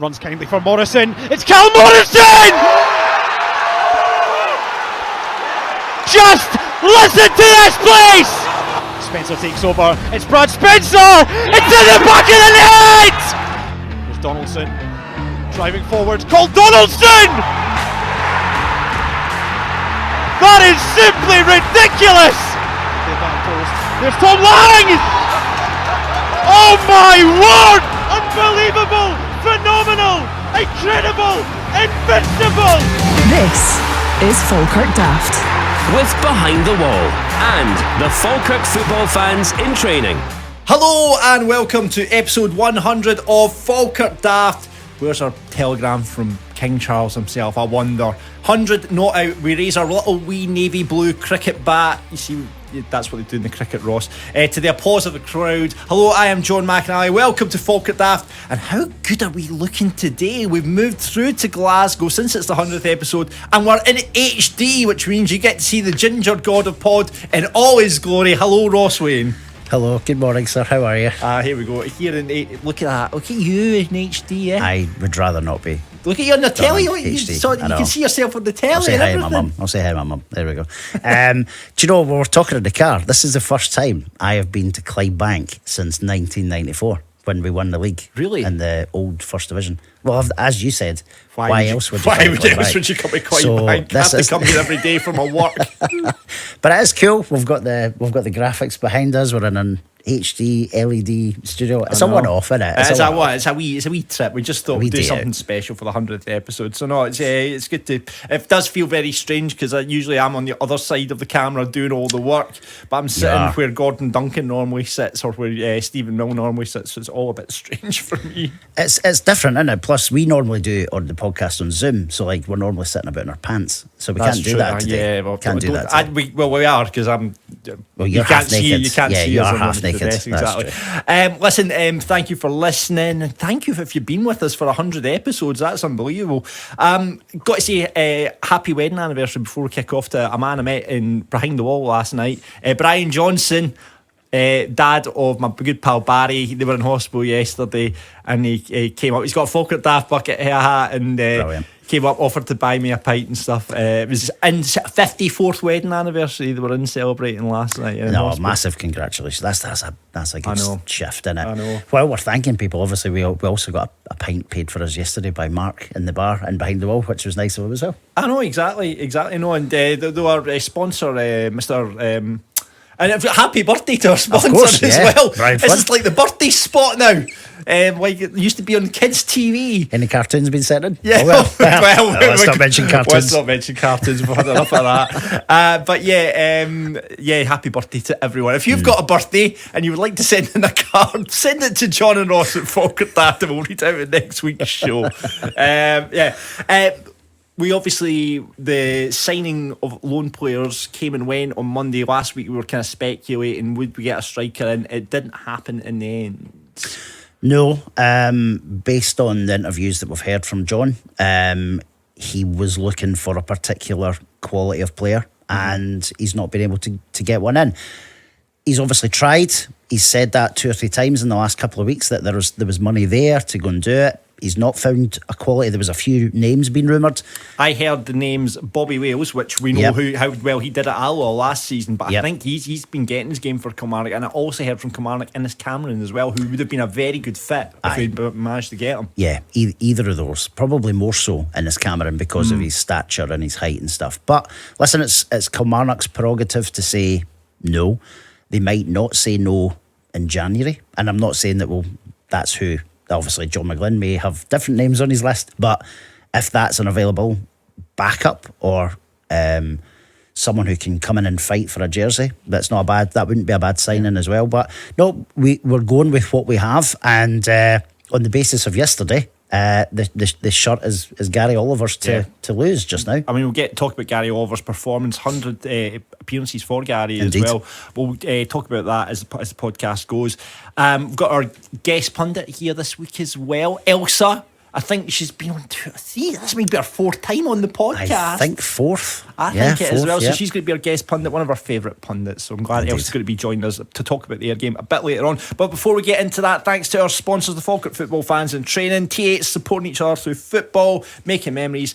Runs kindly for Morrison. It's Cal Morrison! Just listen to this, please! Spencer takes over. It's Brad Spencer! It's in the back of the net! There's Donaldson driving forward. Coll Donaldson! That is simply ridiculous! There's Tom Lang! Oh my word! Unbelievable! Phenomenal! Incredible! Invincible! This is Falkirk Daft. With Behind the Wall and the Falkirk football fans in training. Hello and welcome to episode 100 of Falkirk Daft. Where's our telegram from King Charles himself, I wonder? 100 not out, we raise our little wee navy blue cricket bat. You see, that's what they do in the cricket, Ross. To the applause of the crowd. Hello, I am John McAnally. Welcome to Falkirk Daft. And how good are we looking today? We've moved through to Glasgow since it's the 100th episode, and we're in HD, which means you get to see the ginger god of pod in all his glory. Hello, Ross Wayne. Hello, good morning, sir. How are you? Here we go. Here in look at that. Look at you in HD. Eh? I would rather not be. Look at you on the telly. HD. You can see yourself on the telly. I'll say and hi to everything. my mum. I'll say hi to my mum. There we go. Do you know, we were talking in the car. This is the first time I have been to Clydebank since 1994 when we won the league. Really? In the old First Division. Well, as you said, why else would you Why come to else Clydebank? would you come to Clydebank? So I have to come here every day for my work. But it is cool. We've got the graphics behind us. We're in an HD LED studio. It's a one-off, isn't it? It's a wee trip. We just thought we'd do do something it. special for the 100th episode. So no, it's good to. It does feel very strange because usually I'm on the other side of the camera doing all the work, but I'm sitting where Gordon Duncan normally sits or where Stephen Mill normally sits. So it's all a bit strange for me. It's different, isn't it? Plus, we normally do on the podcast on Zoom, so like we're normally sitting about in our pants, so we can't do that today. Yeah, well, can't do that today. We are because I'm. Well, you you're can't half see. naked. You can't Yeah, see. you us are on half the naked. desk, That's exactly. Listen, thank you for listening. Thank you if you've been with us for 100 episodes. That's unbelievable. Got to say, happy wedding anniversary before we kick off to a man I met in Behind the Wall last night. Brian Johnson. Dad of my good pal Barry. They were in hospital yesterday and he came up. He's got a Falkirk Daft bucket hat and came up, offered to buy me a pint and stuff. It was in 54th wedding anniversary they were in celebrating last night. No, massive congratulations. That's a good shift, isn't it? I know. Well, we're thanking people. Obviously, we also got a pint paid for us yesterday by Mark in the bar and Behind the Wall, which was nice of him as well. I know, exactly. No, and our sponsor, Mr. And happy birthday to our sponsor as well. This is like the birthday spot now. Like it used to be on kids' TV. Any cartoons been sent in? Yeah, well, let's not mention cartoons. Let's not mention cartoons. We've had enough of that. But happy birthday to everyone. If you've got a birthday and you would like to send in a card, send it to John and Ross at Falkirk Daft and we'll read out in next week's show. We obviously, the signing of loan players came and went on Monday. Last week we were kind of speculating, would we get a striker in? It didn't happen in the end. No, based on the interviews that we've heard from John, he was looking for a particular quality of player and he's not been able to get one in. He's obviously tried. He's said that 2 or 3 times in the last couple of weeks that there was money there to go and do it. He's not found a quality. There was a few names being rumoured. I heard the names Bobby Wales, which we know how well he did at Alloa last season, but I think he's been getting his game for Kilmarnock, and I also heard from Kilmarnock Innes Cameron as well, who would have been a very good fit if we'd managed to get him. Yeah, either of those. Probably more so Innes Cameron because of his stature and his height and stuff. But listen, it's Kilmarnock's prerogative to say no. They might not say no in January, and I'm not saying that that's who. Obviously, John McGlynn may have different names on his list, but if that's an available backup or someone who can come in and fight for a jersey, that wouldn't be a bad signing as well. But no, we're going with what we have, and on the basis of yesterday, the shirt is Gary Oliver's to lose just now. I mean, we'll talk about Gary Oliver's performance, 100 appearances for Gary. Indeed. As well. We'll talk about that as the podcast goes. We've got our guest pundit here this week as well, Elsa I think she's been on 2 or 3. This might be her 4th time on the podcast. I think 4th. I think it is as well. Yeah. So she's going to be our guest pundit, one of our favourite pundits. So I'm glad Elsa's going to be joining us to talk about the Ayr game a bit later on. But before we get into that, thanks to our sponsors, the Falkirk Football Fans in Training, T8s, supporting each other through football, making memories.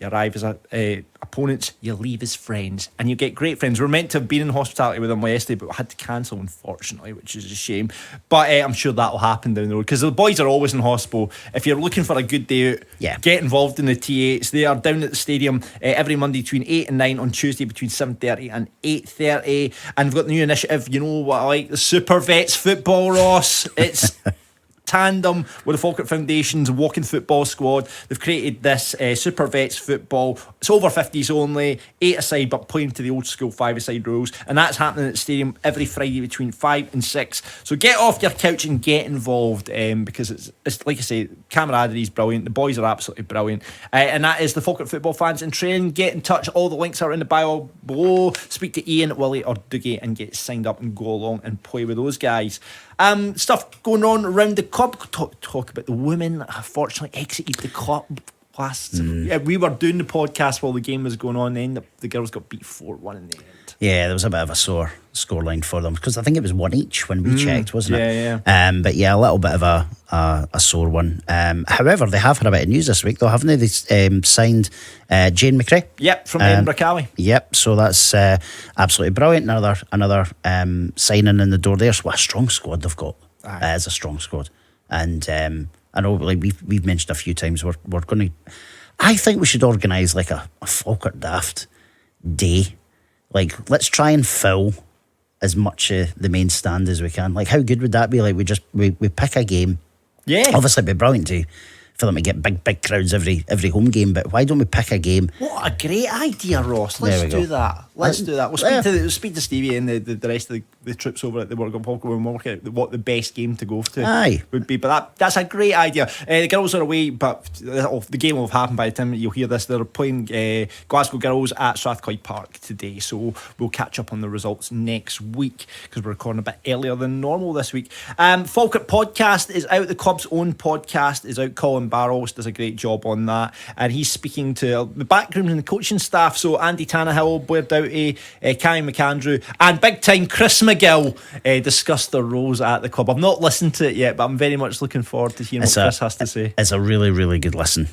You arrive as opponents, you leave as friends, and you get great friends. We're meant to have been in hospitality with them yesterday, but we had to cancel, unfortunately, which is a shame. But I'm sure that'll happen down the road, because the boys are always in hospital. If you're looking for a good day out, get involved in the T8s. They are down at the stadium every Monday between 8 and 9, on Tuesday between 7:30 and 8:30. And we've got the new initiative, you know what I like, the Super Vets football, Ross. It's tandem with the Falkirk Foundation's walking football squad. They've created this Super Vets football. It's over 50s only, 8-a-side, but playing to the old school 5-a-side rules, and that's happening at the stadium every Friday between 5 and 6. So get off your couch and get involved, because it's like I say, camaraderie is brilliant. The boys are absolutely brilliant, and that is the Falkirk Football Fans in Training. Get in touch, all the links are in the bio below. Speak to Ian, Willie or Dougie and get signed up and go along and play with those guys. Stuff going on around the club. Talk about the women that have fortunately exited the club last. Yeah, we were doing the podcast while the game was going on. Then the girls got beat 4-1 in the end. Yeah, there was a bit of a sore scoreline for them, because I think it was 1 each when we checked, wasn't it? Yeah. But yeah, a little bit of a sore one. However, they have had a bit of news this week, though, haven't they? They signed Jane McRae. Yep, from Edinburgh Cali. Yep, so that's absolutely brilliant. Another signing in the door there. So what a strong squad they've got. It's a strong squad, and I know, like we've mentioned a few times, we're going to. I think we should organise like a Falkirk Daft day. Like, let's try and fill as much of the main stand as we can. Like, how good would that be? Like, we pick a game. Yeah. Obviously, it'd be brilliant for them to get big crowds every home game, but why don't we pick a game? What a great idea, Ross. Let's do that. Let's do that. We'll speak to Stevie and the rest of the troops over at the World Cup when we're working out what the best game to go to would be. But that's a great idea. The girls are away, but the game will have happened by the time you'll hear this. They're playing Glasgow Girls at Strathclyde Park today, so we'll catch up on the results next week, because we're recording a bit earlier than normal this week. Falkirk podcast is out. The club's own podcast is out. Colin Barrows does a great job on that, and he's speaking to the backroom and the coaching staff. So Andy Tannehill, Blair Doughty, Cammy McAndrew and big time Chris McGill discussed their roles at the club. I've not listened to it yet, but I'm very much looking forward to hearing what Chris has to say. It's a really, really good listen,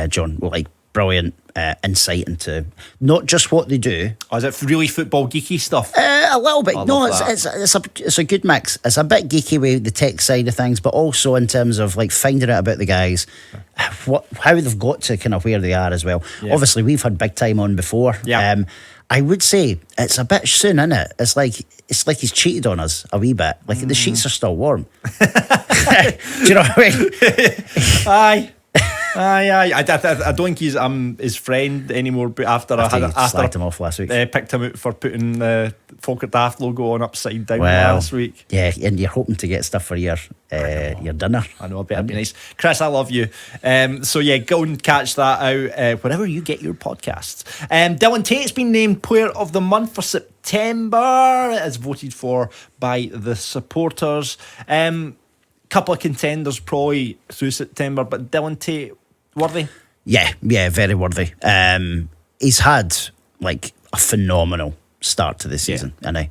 John. Like, brilliant insight into not just what they do. Oh, is it really football geeky stuff? A little bit. No, it's a good mix. It's a bit geeky with the tech side of things, but also in terms of like finding out about the guys, how they've got to kind of where they are as well. Yeah. Obviously, we've had big time on before. Yeah. I would say it's a bit soon, isn't it? It's like he's cheated on us a wee bit. Like the sheets are still warm. Do you know what I mean? Aye. I don't think he's his friend anymore. But after slagged him off last week, picked him out for putting the Falkirk Daft logo on upside down last week. Yeah, and you're hoping to get stuff for your dinner. I know, I bet it'd be nice. Chris, I love you. So yeah, go and catch that out wherever you get your podcasts. Dylan Tate's been named Player of the Month for September, as voted for by the supporters. Couple of contenders probably through September, but Dylan Tate, worthy? Yeah, very worthy. He's had like a phenomenal start to the season, and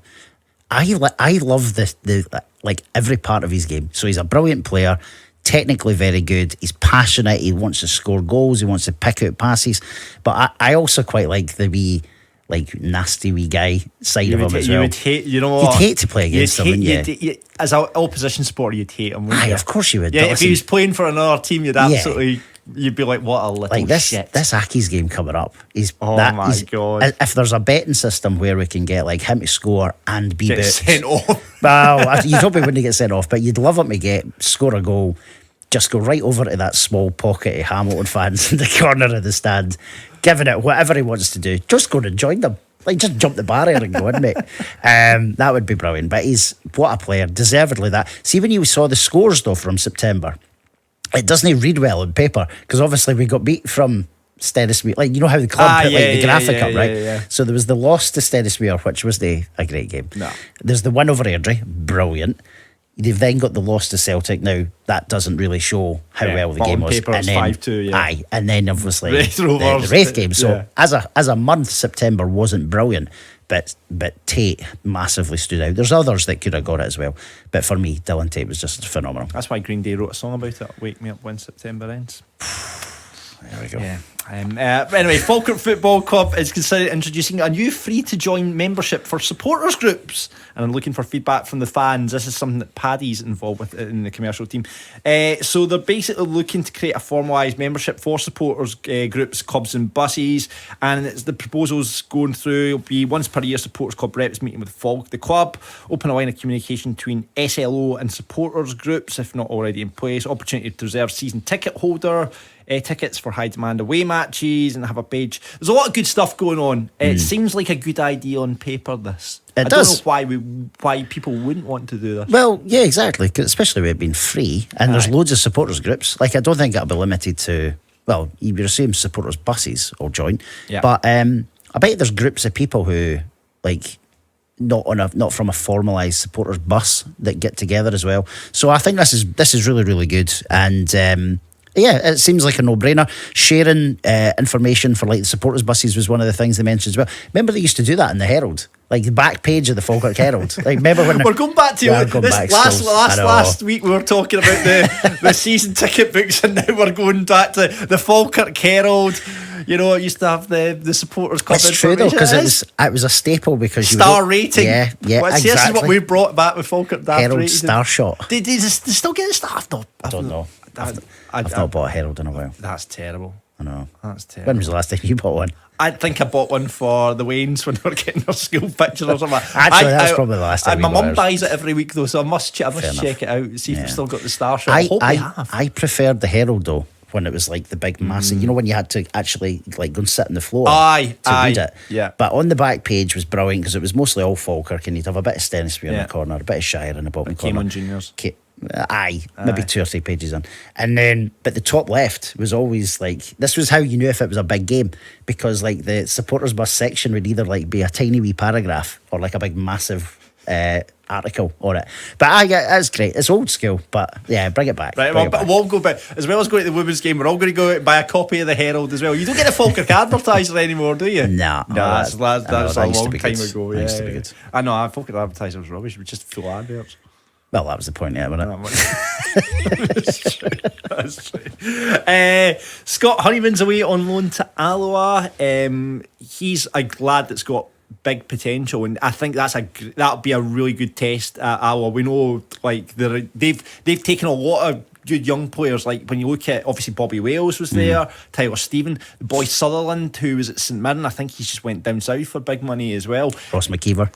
I love the like every part of his game. So he's a brilliant player, technically very good. He's passionate. He wants to score goals. He wants to pick out passes. But I also quite like the wee, like, nasty wee guy side of him as well. You would hate, you know what? You'd hate to play against him, wouldn't you? As an opposition supporter, you'd hate him, wouldn't you? Of course you would. Yeah, if he was playing for another team, you'd absolutely... You'd be like, what a little shit. This Aki's game coming up. God. If there's a betting system where we can get like him to score and be booked, sent off. Well, you'd hope he wouldn't get sent off, but you'd love him to score a goal, just go right over to that small pocket of Hamilton fans in the corner of the stand, giving it whatever he wants to do. Just go and join them. Like, just jump the barrier and go in, mate. That would be brilliant. But what a player, deservedly that. See, when you saw the scores though from September, it doesn't read well on paper, because obviously we got beat from Stennismere. Like, you know how the club put the graphic up, right? Yeah. So there was the loss to Stennismere, which was a great game. No. There's the win over Airdrie, brilliant. They've then got the loss to Celtic. Now that doesn't really show how well the but game on was. paper it's 5-2, yeah. Aye, and then obviously Wraith the Rovers, Wraith game. So yeah. as a month, September wasn't brilliant, but Tate massively stood out. There's others that could have got it as well, but for me, Dylan Tate was just phenomenal. That's why Green Day wrote a song about it. Wake me up when September ends. There we go. Yeah. Anyway, Falkirk Football Club is considering introducing a new free-to-join membership for supporters groups, and I'm looking for feedback from the fans. This is something that Paddy's involved with in the commercial team. So they're basically looking to create a formalised membership for supporters groups, clubs and buses, and it's the proposals going through. It'll be once per year supporters club reps meeting with the club, open a line of communication between SLO and supporters groups if not already in place, opportunity to reserve season ticket holder tickets for high demand away matches, and have a page. There's a lot of good stuff going on. It seems like a good idea on paper, this. It I does. don't know why people wouldn't want to do this. Well, yeah, exactly. 'Cause especially with it being free, and there's loads of supporters groups. Like, I don't think it'll be limited to. Well, you would assume supporters buses will join, Yeah. but I bet there's groups of people who like not from a formalised supporters bus that get together as well. So I think this is really, really good, and. Yeah, it seems like a no-brainer. Sharing information for like the supporters buses was one of the things they mentioned as well. Remember they used to do that in the Herald, like the back page of the Falkirk Herald. Like, remember when we're going back to last week we were talking about the season ticket books, and now we're going back to the Falkirk Herald. You know, it used to have the supporters club. It's true though, because it was a staple because star rating. Yeah, well, exactly. This is what we brought back with Falkirk Daft. Herald star shot. Did they still get the staff though? I don't know. I've not bought a Herald in a while. That's terrible. I know. That's terrible. When was the last time you bought one? I think I bought one for the Waynes when they were getting their school picture or something. Actually, that's probably the last time. My mum buys it every week though, so I must check it out, see if we've still got the star shot. I hope we have. I preferred the Herald though, when it was like the big massive, you know, when you had to actually like go and sit on the floor to read it. Yeah. But on the back page was brilliant because it was mostly all Falkirk, and you'd have a bit of Stennisby in the corner, a bit of Shire in the bottom corner. Came on juniors. Maybe 2 or 3 pages in. And then, but the top left was always like, this was how you knew if it was a big game, because like the supporters bus section would either like be a tiny wee paragraph or like a big massive article on it. But it's great. It's old school, but yeah, bring it back. Right, we'll go back. As well as going to the women's game, we're all going to go out and buy a copy of the Herald as well. You don't get a Falkirk advertiser anymore, do you? No, that's a long time ago. Used to be good. I know, Falkirk advertiser was rubbish. It was just full adverts. Well, that was the point, yeah, wasn't it? That's true. Scott Honeyman's away on loan to Alloa. He's a lad that's got big potential, and I think that'll be a really good test at Alloa. We know like they've taken a lot of good young players. Like when you look at, obviously Bobby Wales was there, Tyler Stephen, the boy Sutherland who was at St Mirren. I think he just went down south for big money as well. Ross McKeever.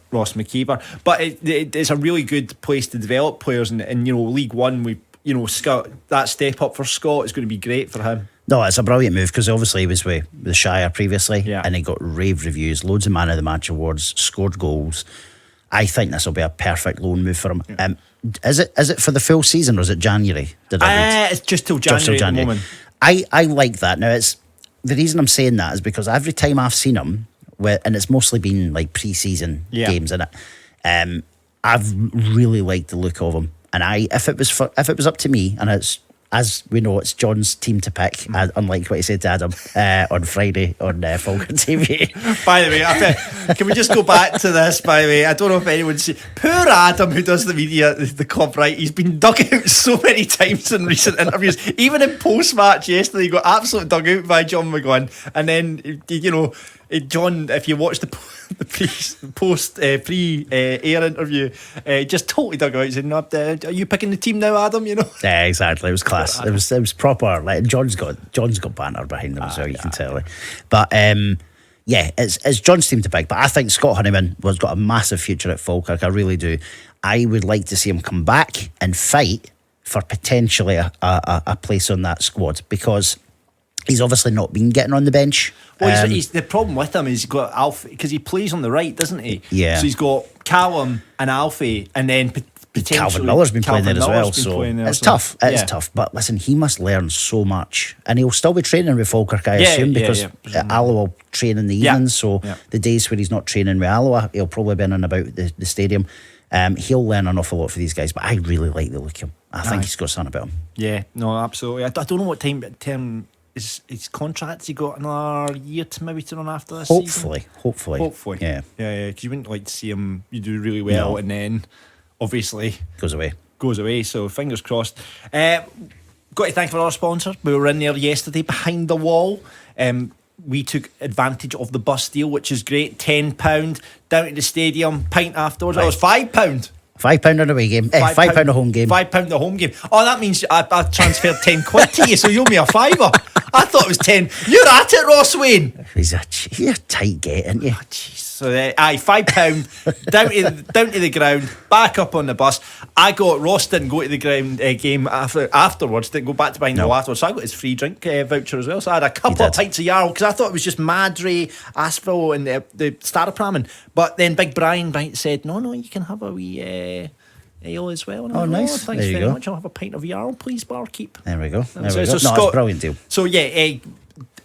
But it's a really good place to develop players, and you know, League One, Scott, that step up for Scott is going to be great for him. No, it's a brilliant move because obviously he was with the Shire previously, and he got rave reviews, loads of man of the match awards, scored goals. I think this will be a perfect loan move for him. Yeah. Is it for the full season or is it January? It's just till January at the moment. I like that. Now, it's the reason I'm saying that is because every time I've seen him, and it's mostly been like pre-season games in it, I've really liked the look of him. And if it was up to me, and it's, as we know, it's John's team to pick, unlike what he said to Adam on Friday on Falkirk TV. By the way, can we just go back to this? By the way, I don't know if anyone's seen poor Adam, who does the media at the club, right? He's been dug out so many times in recent interviews. Even in post-match yesterday, he got absolutely dug out by John McGlynn. And then, John, if you watch the pre-air interview, just totally dug out, saying, "Are you picking the team now, Adam?" You know. Yeah, exactly. It was class. It was proper. Like John's got banter behind him as well. You can tell. But it's John's team to pick. But I think Scott Honeyman has got a massive future at Falkirk. I really do. I would like to see him come back and fight for potentially a place on that squad, because he's obviously not been getting on the bench. Well, he's the problem with him is he's got Alfie, because he plays on the right, doesn't he? Yeah. So he's got Callum and Alfie, and then potentially Calvin Miller's been playing there as well. So it's tough. It's tough. But listen, he must learn so much, and he'll still be training with Falkirk, I assume, because Alloa will train in the evenings. So the days where he's not training with Alloa, he'll probably be in and about the stadium. He'll learn an awful lot for these guys, but I really like the look of him. I think he's got something about him. Yeah, no, absolutely. I don't know what term his contract. He got another year to maybe to run after this season? Hopefully. Yeah. Because you wouldn't like to see him. You do really well, No. and then obviously Goes away. So fingers crossed. Got to thank for our sponsor. We were in there yesterday behind the wall. We took advantage of the bus deal, which is great. £10 down to the stadium, pint afterwards. It was £5. £5 on a away game. £5 a home game. £5 a home game. Oh, that means I've transferred 10 quid to you, so you owe me a fiver. I thought it was 10. You're at it, Ross Wayne. You're a tight get, aren't you? Oh, jeez. So £5 down to the ground, back up on the bus. Ross didn't go to the ground game afterwards. Didn't go back to behind the wall afterwards. So I got his free drink voucher as well. So I had a couple of pints of Yarrow because I thought it was just Madry, Aspel, and the Starapramon. But then Big Brian said, "No, you can have a wee ale as well." And Nice. Thanks there you very go. much. I'll have a pint of Yarrow, please, barkeep. There we go. No, So it's a brilliant deal. So yeah,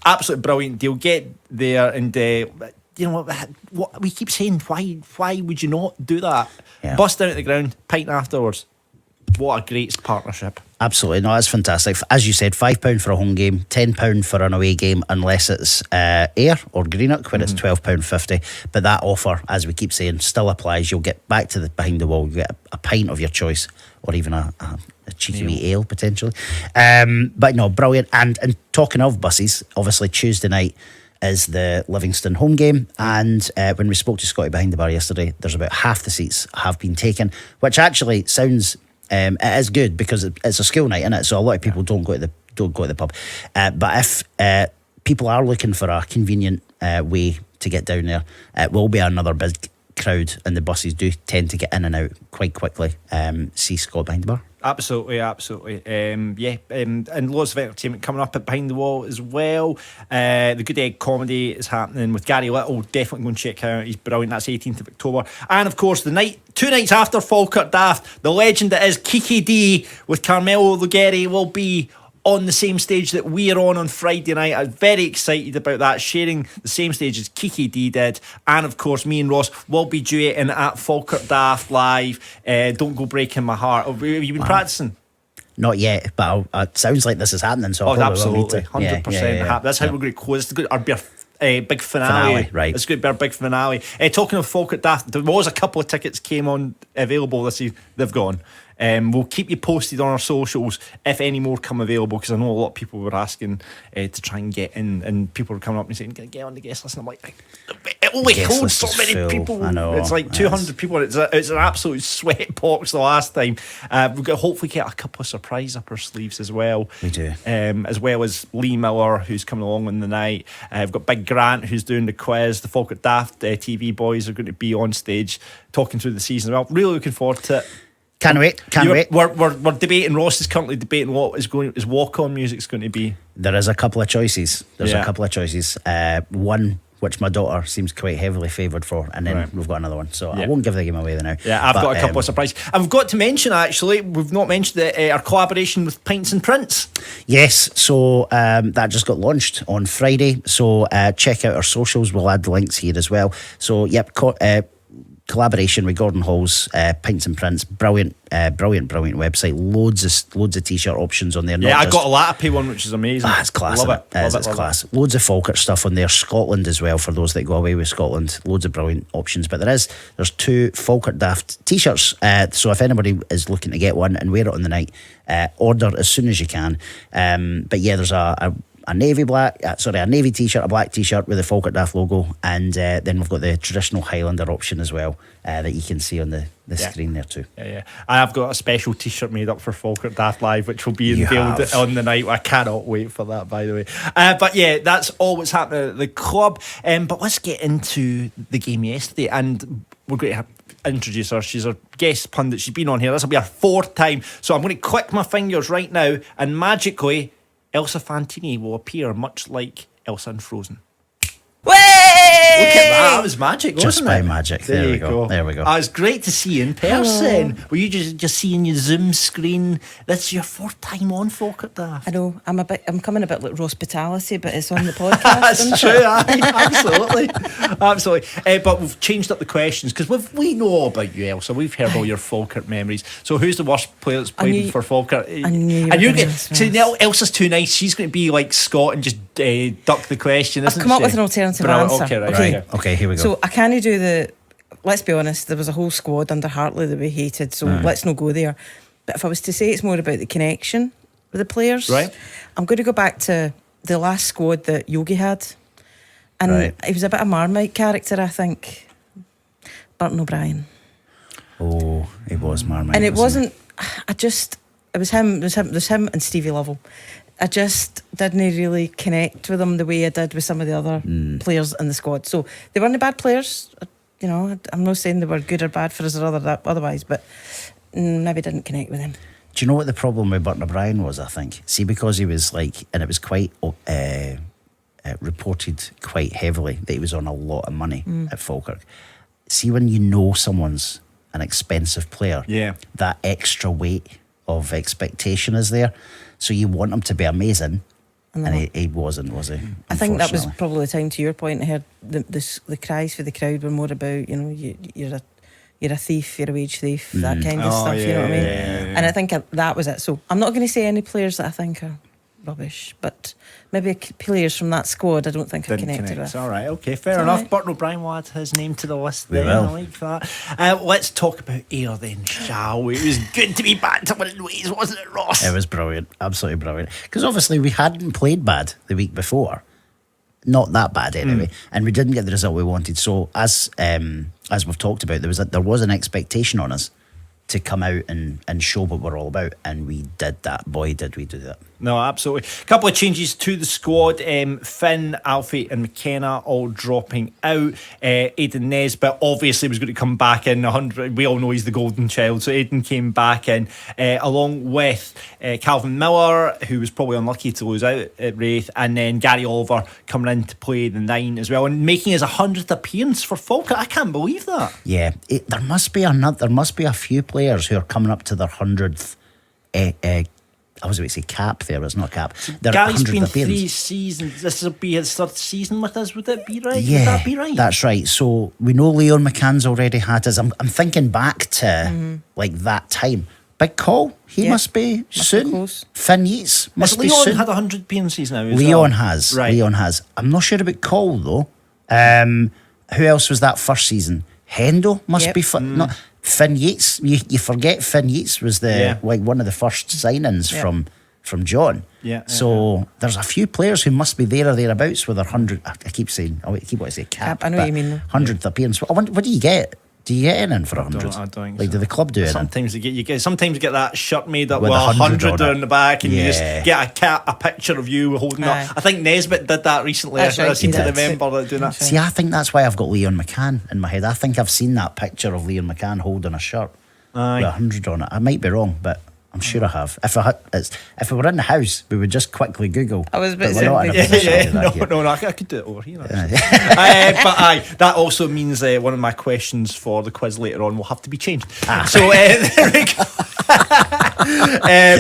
absolute brilliant deal. Get there and. You know what we keep saying? Why would you not do that? Yeah. Bust down to the ground, pint afterwards. What a great partnership! Absolutely, no, that's fantastic. As you said, £5 for a home game, £10 for an away game, unless it's Ayr or Greenock, where it's £12.50. But that offer, as we keep saying, still applies. You'll get back to the behind the wall. You get a pint of your choice, or even a cheeky wee ale potentially. But no, brilliant. And talking of buses, obviously Tuesday night is the Livingston home game, and when we spoke to Scotty behind the bar yesterday, there's about half the seats have been taken, which actually sounds it is good because it's a school night, isn't it? So a lot of people don't go to the pub, but if people are looking for a convenient way to get down there, it will be another big crowd, and the buses do tend to get in and out quite quickly. See Scott behind the bar. Absolutely. And lots of entertainment coming up at Behind the Wall as well. The Good Egg comedy is happening with Gary Little. Definitely go and check him out. He's brilliant. That's 18th of October. And of course, 2 nights after Falkirk Daft, the legend that is Kiki D with Carmelo Lugeri will be on the same stage that we're on Friday night. I'm very excited about that, sharing the same stage as Kiki D did. And of course, me and Ross will be duetting at Falkirk Daft live. Don't Go Breaking My Heart. Have you been practicing? Not yet, but it sounds like this is happening. So absolutely, 100%. That's how we're going to close. It's our big finale. Right. It's going to be our big finale. Talking of Falkirk Daft, there was a couple of tickets came on available this year. They've gone. We'll keep you posted on our socials if any more come available, because I know a lot of people were asking to try and get in, and people were coming up and saying, "Can I get on the guest list?" And I'm like, it only holds so many full. people. I know. It's like 200 people. It's an absolute sweat box the last time. We've got to hopefully get a couple of surprise up our sleeves as well. We do. As well as Lee Miller, who's coming along on the night. We've got Big Grant, who's doing the quiz. The Falkirk Daft TV boys are going to be on stage talking through the season as well. Really looking forward to it. Can't wait. We're debating. Ross is currently debating what his walk-on music's going to be. There is a couple of choices. One which my daughter seems quite heavily favoured for, and then we've got another one. So I won't give the game away now. Yeah, I've got a couple of surprises. And we've got to mention, actually, we've not mentioned our collaboration with Pints and Prints. Yes, so that just got launched on Friday. So check out our socials. We'll add the links here as well. So collaboration with Gordon Hall's Pints and Prints. Brilliant website. Loads of t-shirt options on there. Yeah, I got a Latapy one, which is amazing. It's class. Love it. It's class. Loads of Falkirk stuff on there. Scotland as well, for those that go away with Scotland. Loads of brilliant options. But there's 2 Falkirk Daft t-shirts. So if anybody is looking to get one and wear it on the night, order as soon as you can. But yeah, there's a navy t-shirt, a black t-shirt with the Falkirk Daft logo, and then we've got the traditional Highlander option as well that you can see on the screen there too. Yeah. I've got a special t-shirt made up for Falkirk Daft Live, which will be unveiled on the night. I cannot wait for that, by the way. But yeah, that's all what's happening at the club. But let's get into the game yesterday, and we're going to introduce her. She's our guest pundit. She's been on here. This will be her 4th time. So I'm going to click my fingers right now, and magically Elsa Fantini will appear, much like Elsa in Frozen. Way! Look at that. That was magic, Just wasn't by it? magic. There we go. There we go. It's great to see you in person. Were you just seeing your Zoom screen? This is your fourth time on Falkirk Daft. I know, I'm coming a bit like hospitality, but it's on the podcast. That's true, absolutely. But we've changed up the questions because we know about you, Elsa. We've heard all your Falkirk memories. So who's the worst player that's played for Falkirk? I knew you and you're were going gonna to now Elsa's too nice. She's going to be like Scott and just duck the question. I've come up with an alternative answer. Okay, right. Okay, here we go. So I can't do the. Let's be honest. There was a whole squad under Hartley that we hated. So let's not go there. But if I was to say it's more about the connection with the players, right? I'm going to go back to the last squad that Yogi had, and he was a bit of Marmite character, I think. Burton O'Brien. Oh, he was Marmite. And it wasn't. It was him and Stevie Lovell. I just didn't really connect with them the way I did with some of the other players in the squad. So they weren't bad players. You know, I'm not saying they were good or bad for us or otherwise, but maybe didn't connect with them. Do you know what the problem with Burton O'Brien was, I think? See, because he was like, and it was quite reported quite heavily that he was on a lot of money at Falkirk. See, when you know someone's an expensive player, that extra weight of expectation is there. So you want him to be amazing, and he wasn't, was he? I think that was probably the time, to your point, I heard the cries for the crowd were more about, you know, you're a thief, you're a wage thief, that kind of stuff, you know what I mean? Yeah. And I think that was it. So I'm not going to say any players that I think are rubbish, but maybe players from that squad I don't think I've connected with. All right, okay, fair enough. Burton O'Brien will add his name to the list there. I like that. Let's talk about Ayr then, shall we? It was good to be back to winning ways, wasn't it, Ross? It was brilliant, absolutely brilliant. Because obviously we hadn't played bad the week before, not that bad anyway, and we didn't get the result we wanted. So as we've talked about, there was an expectation on us to come out and show what we're all about, and we did that. Boy, did we do that. No, absolutely. A couple of changes to the squad. Finn, Alfie and McKenna all dropping out. Aidan Nesbitt obviously was going to come back in 100. We all know he's the golden child, so Aidan came back in along with Calvin Miller, who was probably unlucky to lose out at Wraith, and then Gary Oliver coming in to play the 9 as well, and making his 100th appearance for Falkirk. I can't believe that. Yeah, there must be a few players who are coming up to their 100th I was about to say cap there, but it's not a cap. Gary's been 3 seasons. This will be his 3rd season with us, would it be right? Yeah, would that be right? That's right. So we know Leon McCann's already had his. I'm thinking back to like that time. Big Coll, he must be soon. Close. Finn Yeats must be Leon soon. had 100 appearances now. Leon has. Right. Leon has. I'm not sure about Coll though. Who else was that first season? Hendo must be not Finn Yeats. You forget Finn Yeats was like one of the first signings from John. So there's a few players who must be there or thereabouts with their 100. I keep wanting to say cap. I know what you mean. 100th appearance. What do you get? Do you get anything for 100? I don't think like, so. do the club do it? Sometimes you get that shirt made up with with 100 on the back, and you just get a picture of you holding up. I think Nesbitt did that recently. That's right, I seem to did. remember that doing that. See, I think that's why I've got Leon McCann in my head. I think I've seen that picture of Leon McCann holding a shirt with 100 on it. I might be wrong, but I'm sure I have. If we were in the house, we would just quickly Google. I was a bit but we're not in a position to do that here. No, I could do it over here. But that also means one of my questions for the quiz later on will have to be changed. So there we go.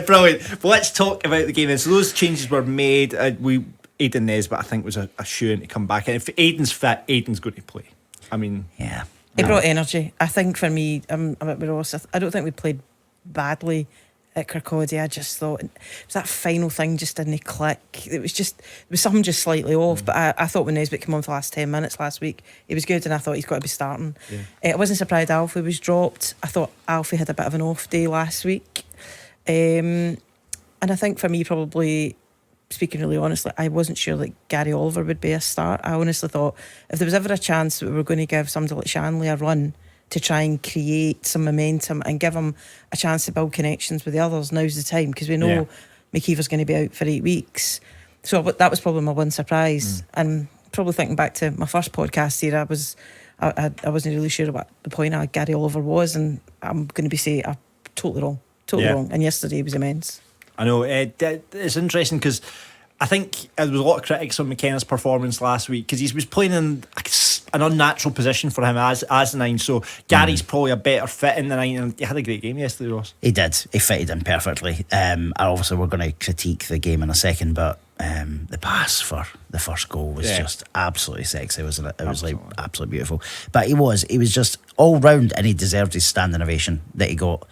Brilliant. But let's talk about the game then. So those changes were made. Aidan Nesbitt, I think, was a shoe-in to come back. And if Aidan's fit, Aidan's going to play. I mean, yeah. He brought energy. I think for me, I'm a bit with Ross. I don't think we played badly at Kirkcaldy. I just thought it was that final thing just didn't click. There was something just slightly off. But I thought when Nesbitt came on for the last 10 minutes last week, he was good, and I thought he's got to be starting. I wasn't surprised Alfie was dropped. I thought Alfie had a bit of an off day last week, and I think for me, probably speaking really honestly, I wasn't sure that Gary Oliver would be a start. I honestly thought if there was ever a chance that we were going to give somebody like Shanley a run to try and create some momentum and give him a chance to build connections with the others, now's the time, because we know McKeever's going to be out for 8 weeks. So that was probably my one surprise. And probably thinking back to my first podcast here, I wasn't really sure what the point of Gary Oliver was, and I'm going to be saying I'm totally wrong. And yesterday he was immense. I know, it's interesting because I think there was a lot of critics on McKenna's performance last week because he was playing in a an unnatural position for him as the 9. So Gary's probably a better fit in the 9, and he had a great game yesterday, Ross. He did. He fitted in perfectly. And obviously we're going to critique the game in a second, but the pass for the first goal was just absolutely sexy, wasn't it? It was like absolutely beautiful. But he was just all round, and he deserved his standing ovation that he got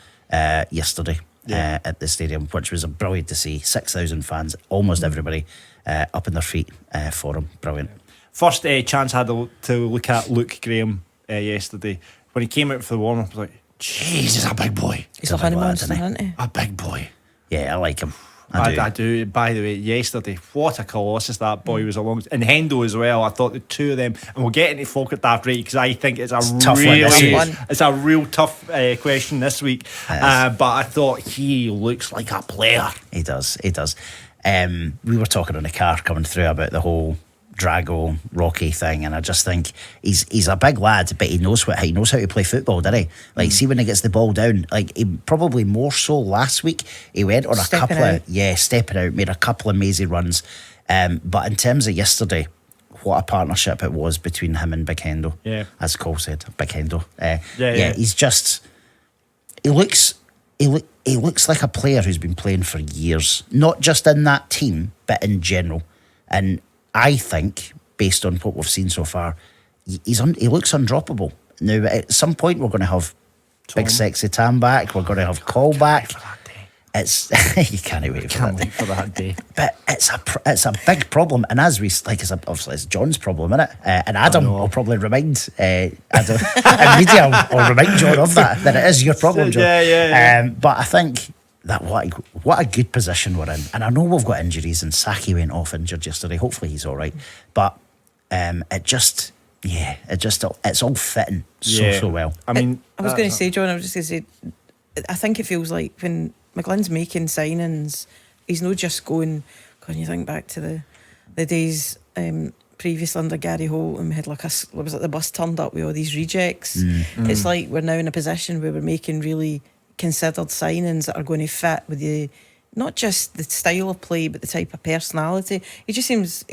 yesterday at the stadium, which was brilliant to see. 6,000 fans, almost everybody up in their feet for him. Brilliant. First chance I had to look at Luke Graham yesterday. When he came out for the warm-up, I was like, jeez, he's a big boy. He's a honey monster, isn't he? A big boy. Yeah, I like him. I do. By the way, yesterday, what a colossus that boy was along. And Hendo as well. I thought the two of them, and we'll get into Falkirk Daft right, because I think it's a real tough question this week. But I thought he looks like a player. He does. We were talking in the car coming through about the whole Drago Rocky thing, and I just think he's a big lad, but he knows how to play football, doesn't he? Like, see when he gets the ball down, like he probably more so last week. He went on stepping out, made a couple of mazy runs. But in terms of yesterday, what a partnership it was between him and Big Hendo. Yeah, as Coll said, Big Hendo. He's just he looks like a player who's been playing for years, not just in that team, but in general. And I think, based on what we've seen so far, he looks undroppable. Now, at some point, we're going to have Big Sexy Tam back. We're going to have Coll back. It's you can't wait for that day. But it's a big problem, and as we obviously it's John's problem, isn't it? And Adam will probably remind Adam and media will remind John of that it is your problem, John. But I think that what a good position we're in, and I know we've got injuries, and Saki went off injured yesterday. Hopefully he's all right, but it's all fitting so well. I mean, I was going to say, John, I was just going to say, I think it feels like when McGlynn's making signings, he's not just going. When you think back to the days previous under Gary Holt, and we had the bus turned up with all these rejects. It's like we're now in a position where we're making really considered signings that are going to fit with not just the style of play, but the type of personality. He just seems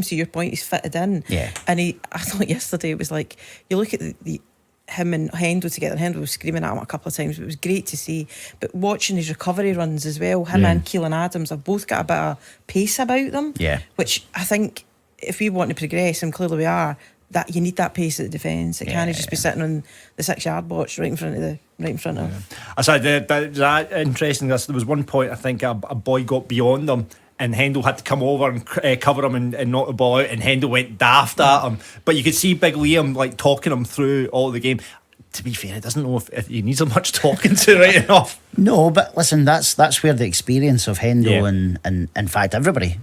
to your point, he's fitted in. Yeah. And I thought yesterday it was like, you look at him and Hendo together. Hendo was screaming at him a couple of times, but it was great to see. But watching his recovery runs as well, him and Keelan Adams have both got a bit of pace about them. Yeah. Which I think if we want to progress, and clearly we are, that you need that pace at the defence. It can't just be sitting on the 6-yard box right in front of him. I said that interesting. There was one point I think a boy got beyond him, and Hendo had to come over and cover him and knock the ball out, and Hendo went daft at him. But you could see Big Liam like talking him through all the game. To be fair, he doesn't know if he needs much talking to right enough. No, but listen, that's where the experience of Hendo and in fact everybody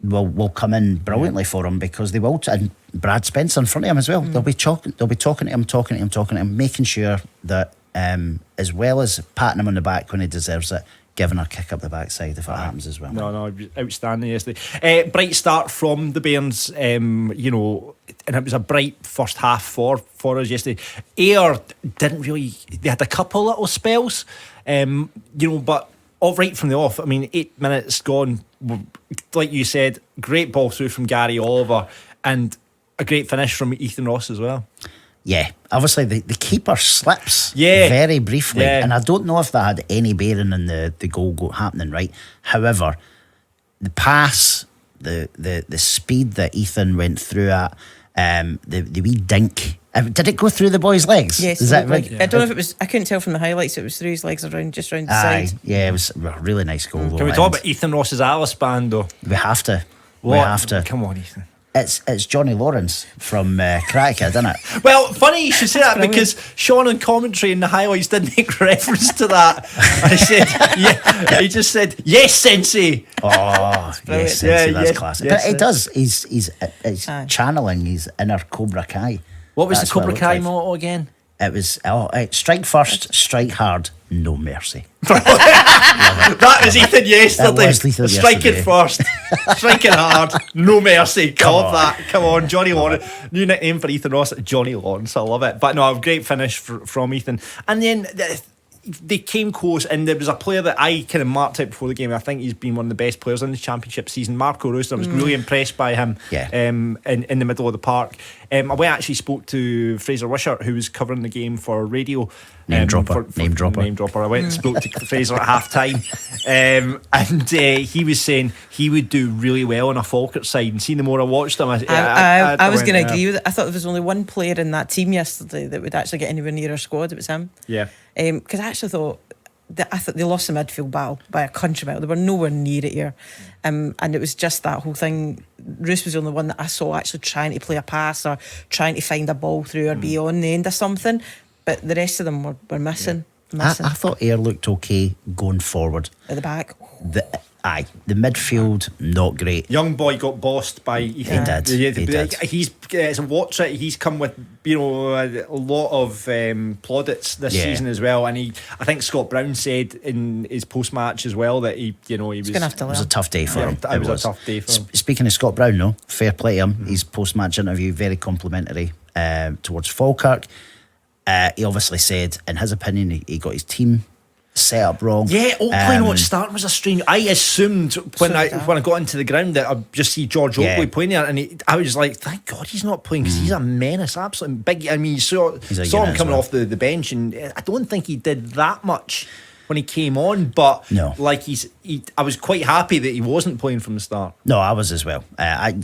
will come in brilliantly for him, because they will, and Brad Spencer in front of him as well. They'll be talking to him, making sure that as well as patting him on the back when he deserves it, giving a kick up the backside if it happens as well. No, outstanding yesterday. Bright start from the Bairns, and it was a bright first half for us yesterday. Ayr didn't really, they had a couple little spells, but all right from the off. I mean, 8 minutes gone, like you said, great ball through from Gary Oliver, and a great finish from Ethan Ross as well. Yeah, obviously the keeper slips very briefly, and I don't know if that had any bearing on the goal happening, right? However, the pass, the speed that Ethan went through at, the wee dink, did it go through the boy's legs? Yes. Is that right? I don't know if it was, I couldn't tell from the highlights, it was through his legs around the side. Yeah, it was a really nice goal. Can we talk about Ethan Ross's Alice band though? We have to. We have to. Come on, Ethan. It's Johnny Lawrence from Crackhead, isn't it? Well, funny you should say that, because Sean on commentary in the highlights did make reference to that. I said, he just said, "Yes, Sensei." Oh, yes, Sensei, that's classic. Yes, but it does. He's channeling his inner Cobra Kai. What was the Cobra Kai motto again? It was strike first, strike hard, no mercy. That was Ethan yesterday. Striking first, striking hard, no mercy. Come on, Johnny Lawrence. New nickname for Ethan Ross, Johnny Lawrence. I love it. But no, a great finish from Ethan. And then they came close, and there was a player that I kind of marked out before the game. I think he's been one of the best players in the championship season, Marco Rooster. I was really impressed by him in the middle of the park. We actually spoke to Fraser Wishart, who was covering the game for radio. Name dropper. I went and spoke to Fraser at half time, and he was saying he would do really well on a Falkirk side. And seeing the more I watched him, I was going to agree with it. I thought there was only one player in that team yesterday that would actually get anywhere near our squad. It was him. Yeah. Because I actually thought they lost the midfield battle by a country mile. They were nowhere near it here, and it was just that whole thing. Roos was the only one that I saw actually trying to play a pass or trying to find a ball through or be on the end of something. But the rest of them were missing. I thought Ayr looked okay going forward. At the back. The midfield, not great. Young boy got bossed by Ethan. He did. He's as a watcher, he's come with a lot of plaudits this season as well. And I think Scott Brown said in his post match as well that he was going to have to learn. It was a tough day for him. It was a tough day for him. Speaking of Scott Brown, though, fair play to him. His post match interview very complimentary towards Falkirk. He obviously said, in his opinion, he got his team set up wrong. Yeah, Oakley not starting was a strange. I assumed when I got into the ground that I'd just see George Oakley playing there, and I was like, thank God he's not playing, because he's a menace, absolutely big. I mean, you saw him coming off the bench, and I don't think he did that much when he came on, but no. I was quite happy that he wasn't playing from the start. No, I was as well. I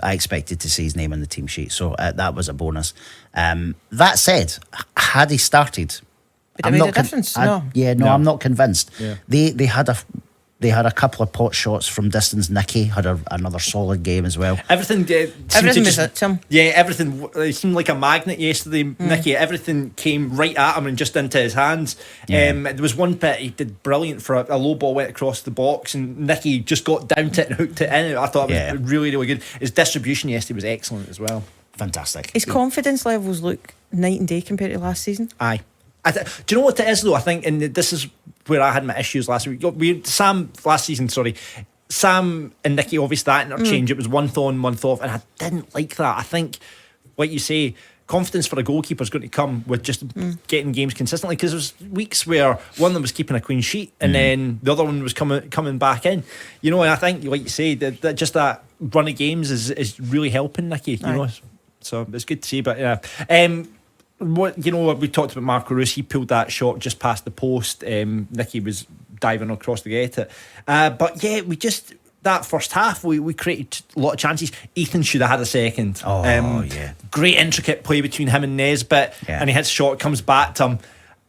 expected to see his name on the team sheet, so that was a bonus. That said, had he started, would it made a difference? I'm not convinced. Yeah. They had a couple of pot shots from distance. Nicky had another solid game as well. Everything was at him. Yeah, everything. It seemed like a magnet yesterday, Nicky. Everything came right at him and just into his hands. Yeah. There was one bit he did brilliant for a low ball went across the box, and Nicky just got down to it and hooked it in. I thought it was really, really good. His distribution yesterday was excellent as well. Fantastic. His confidence levels look night and day compared to last season. Aye. Do you know what it is though? I think, and this is where I had my issues last week. Sam and Nicky, obviously that interchange, it was month on, month off, and I didn't like that. I think, like you say, confidence for a goalkeeper is going to come with just getting games consistently, because there was weeks where one of them was keeping a clean sheet and then the other one was coming back in. And I think, like you say, that just that run of games is really helping Nicky. So it's good to see. But yeah. What we talked about Marco Roos, he pulled that shot just past the post. Nicky was diving across to get it, but yeah, that first half we created a lot of chances. Ethan should have had a second. Great intricate play between him and Nesbitt, and he hits a shot, comes back to him,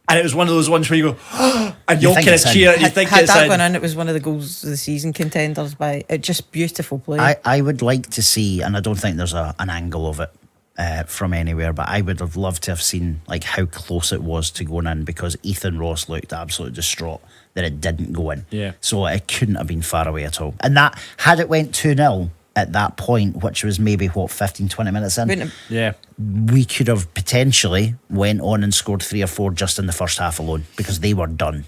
and it was one of those ones where you go and you'll kind of cheer and you think had it's that in. gone in, it was one of the goals of the season contenders. By it, just beautiful play. I would like to see, and I don't think there's an angle of it from anywhere, but I would have loved to have seen like how close it was to going in, because Ethan Ross looked absolutely distraught that it didn't go in. Yeah. So it couldn't have been far away at all. And that, had it went 2-0 at that point, which was maybe 15-20 minutes in, we could have potentially went on and scored 3 or 4 just in the first half alone, because they were done.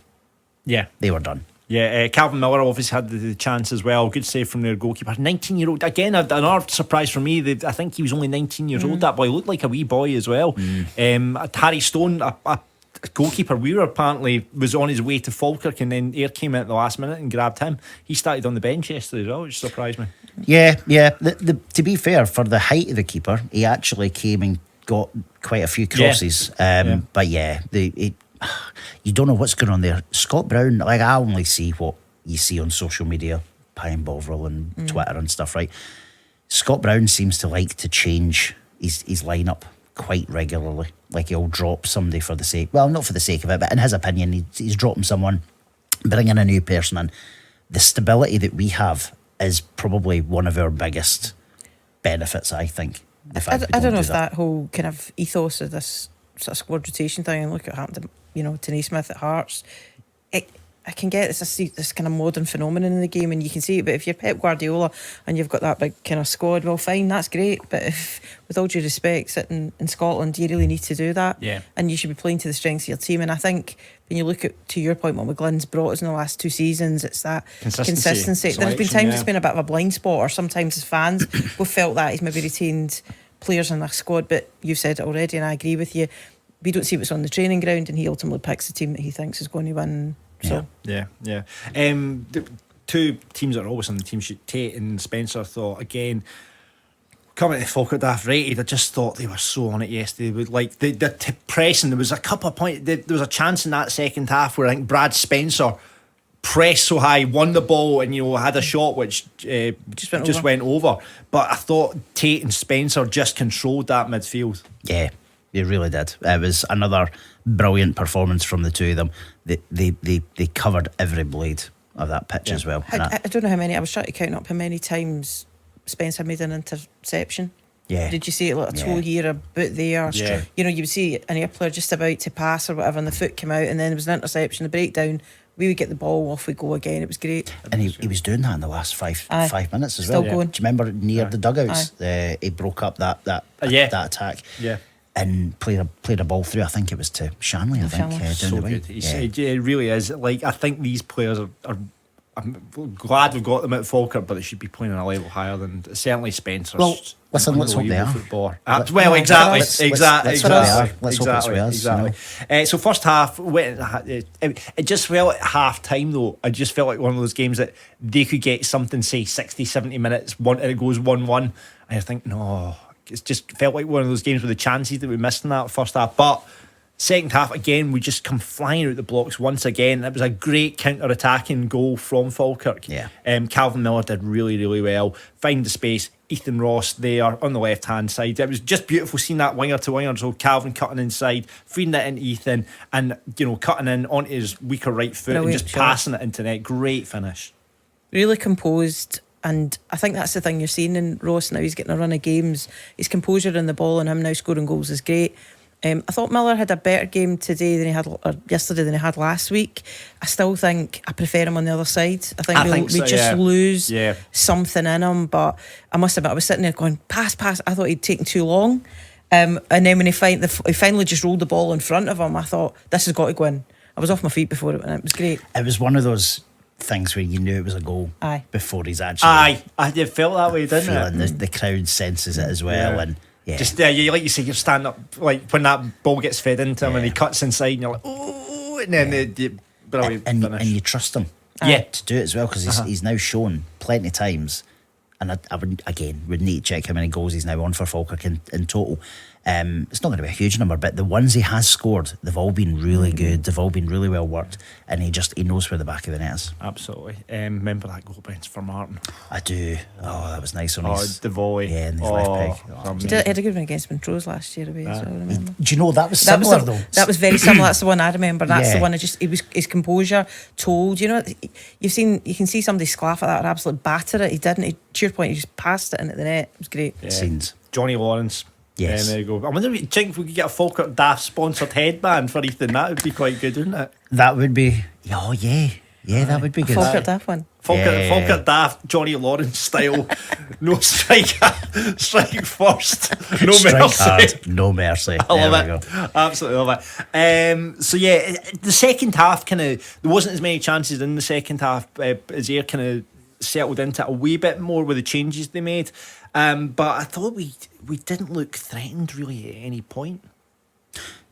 Yeah. They were done. Yeah, Calvin Miller obviously had the chance as well. Good save from their goalkeeper. 19-year-old. Again, another surprise for me. I think he was only 19 years old. That boy looked like a wee boy as well. Harry Stone, a goalkeeper we were apparently was on his way to Falkirk, and then Ayr came in at the last minute and grabbed him. He started on the bench yesterday as well, which surprised me. Yeah. To be fair, for the height of the keeper, he actually came and got quite a few crosses. But you don't know what's going on there. Scott Brown, like, I only see what you see on social media, Pine Bovril and Twitter and stuff, right? Scott Brown seems to like to change his lineup quite regularly. Like, he'll drop somebody for the sake, well, not for the sake of it, but in his opinion, he's dropping someone, bringing a new person in. The stability that we have is probably one of our biggest benefits, I think. I don't know if that whole kind of ethos of this sort of squad rotation thing, and look at what happened to to Naismith at Hearts. I can get this kind of modern phenomenon in the game, and you can see it. But if you're Pep Guardiola and you've got that big kind of squad, well, fine, that's great. But if, with all due respect, sitting in Scotland, you really need to do that. Yeah. And you should be playing to the strengths of your team. And I think when you look at, to your point, what McGlynn's brought us in the last 2 seasons, it's that consistency. There's been times it's been a bit of a blind spot, or sometimes as fans we've felt that he's maybe retained players in the squad. But you've said it already, and I agree with you. We don't see what's on the training ground, and he ultimately picks the team that he thinks is going to win. So yeah. The 2 teams that are always on the team sheet, Tate and Spencer, thought again Coming to Falkirk Daft rated, I just thought they were so on it yesterday. With like the pressing, there was a couple of points. There was a chance in that second half where I think Brad Spencer pressed so high, won the ball, and had a shot which just went over. But I thought Tate and Spencer just controlled that midfield. Yeah, they really did. It was another brilliant performance from the two of them. They covered every blade of that pitch as well. I don't know how many. I was trying to count up how many times Spencer made an interception. Yeah. Did you see it? Like a toe here, a boot there. Yeah. You would see an Ayr player just about to pass or whatever, and the foot came out, and then there was an interception, a breakdown. We would get the ball, off we go again. It was great. And he was doing that in the last five minutes as Still well. going. Do you remember near the dugouts? He broke up that attack. Yeah. And played a ball through. I think it was to Shanley. I think down So the wing. good. It really is. Like, I think these players are. I'm glad we've got them at Falkirk, but they should be playing on a level higher than certainly Spencer. Well, listen, let's hope they are. Well, exactly. Let's hope they are. Exactly. So first half, it just felt at half time though. I just felt like one of those games that they could get something, say 60, 70 minutes, and it goes 1-1. And I think, no, it just felt like one of those games with the chances that we missed in that first half. But second half, again, we just come flying out the blocks once again. It was a great counter-attacking goal from Falkirk. Yeah. Calvin Miller did really, really well. Find the space. Ethan Ross there on the left-hand side. It was just beautiful seeing that winger-to-winger. So Calvin cutting inside, feeding it into Ethan, and cutting in onto his weaker right foot and just passing it into net. Great finish. Really composed. And I think that's the thing you're seeing in Ross now. He's getting a run of games. His composure in the ball and him now scoring goals is great. I thought Miller had a better game today than he had yesterday than he had last week. I still think I prefer him on the other side. I think we just lose something in him. But I must admit, I was sitting there going pass. I thought he'd taken too long, and then when he finally just rolled the ball in front of him, I thought this has got to go in. I was off my feet before it went in. It was great. It was one of those things where you knew it was a goal before he's actually. I did felt that way, didn't it? The crowd senses it as well, and. Yeah. Just like you say, you're standing up like when that ball gets fed into him and he cuts inside and you're like, oh, and then the brilliant finish. And you trust him to do it as well because he's now shown plenty of times, and I would need to check how many goals he's now on for Falkirk in total. It's not going to be a huge number, but the ones he has scored, they've all been really good. They've all been really well worked, and he knows where the back of the net is. Absolutely. Remember that goal bounce for Martin? I do. Oh, that was nice on his the volley. Yeah, and his left peg. He had a good one against Montrose last year away as well. Remember? Do you know that was similar though? That was very similar. That's the one I remember. That's the one. His composure told. You can see somebody sclaff at that or absolutely batter it. He didn't. To your point, he just passed it into the net. It was great. Yeah. Scenes. Johnny Lawrence. Yes. There you go. I wonder if you could get a Falkirk Daft sponsored headband for Ethan. That would be quite good, wouldn't it? That would be. Oh yeah. Yeah, that would be good. Falkirk Daft one. Falkirk Daft, Johnny Lawrence style. No strike first. No strike mercy. Hard, no mercy. I love it. Absolutely love it. So yeah, the second half there wasn't as many chances in the second half as Ayr kind of settled into it a wee bit more with the changes they made. But I thought we didn't look threatened really at any point.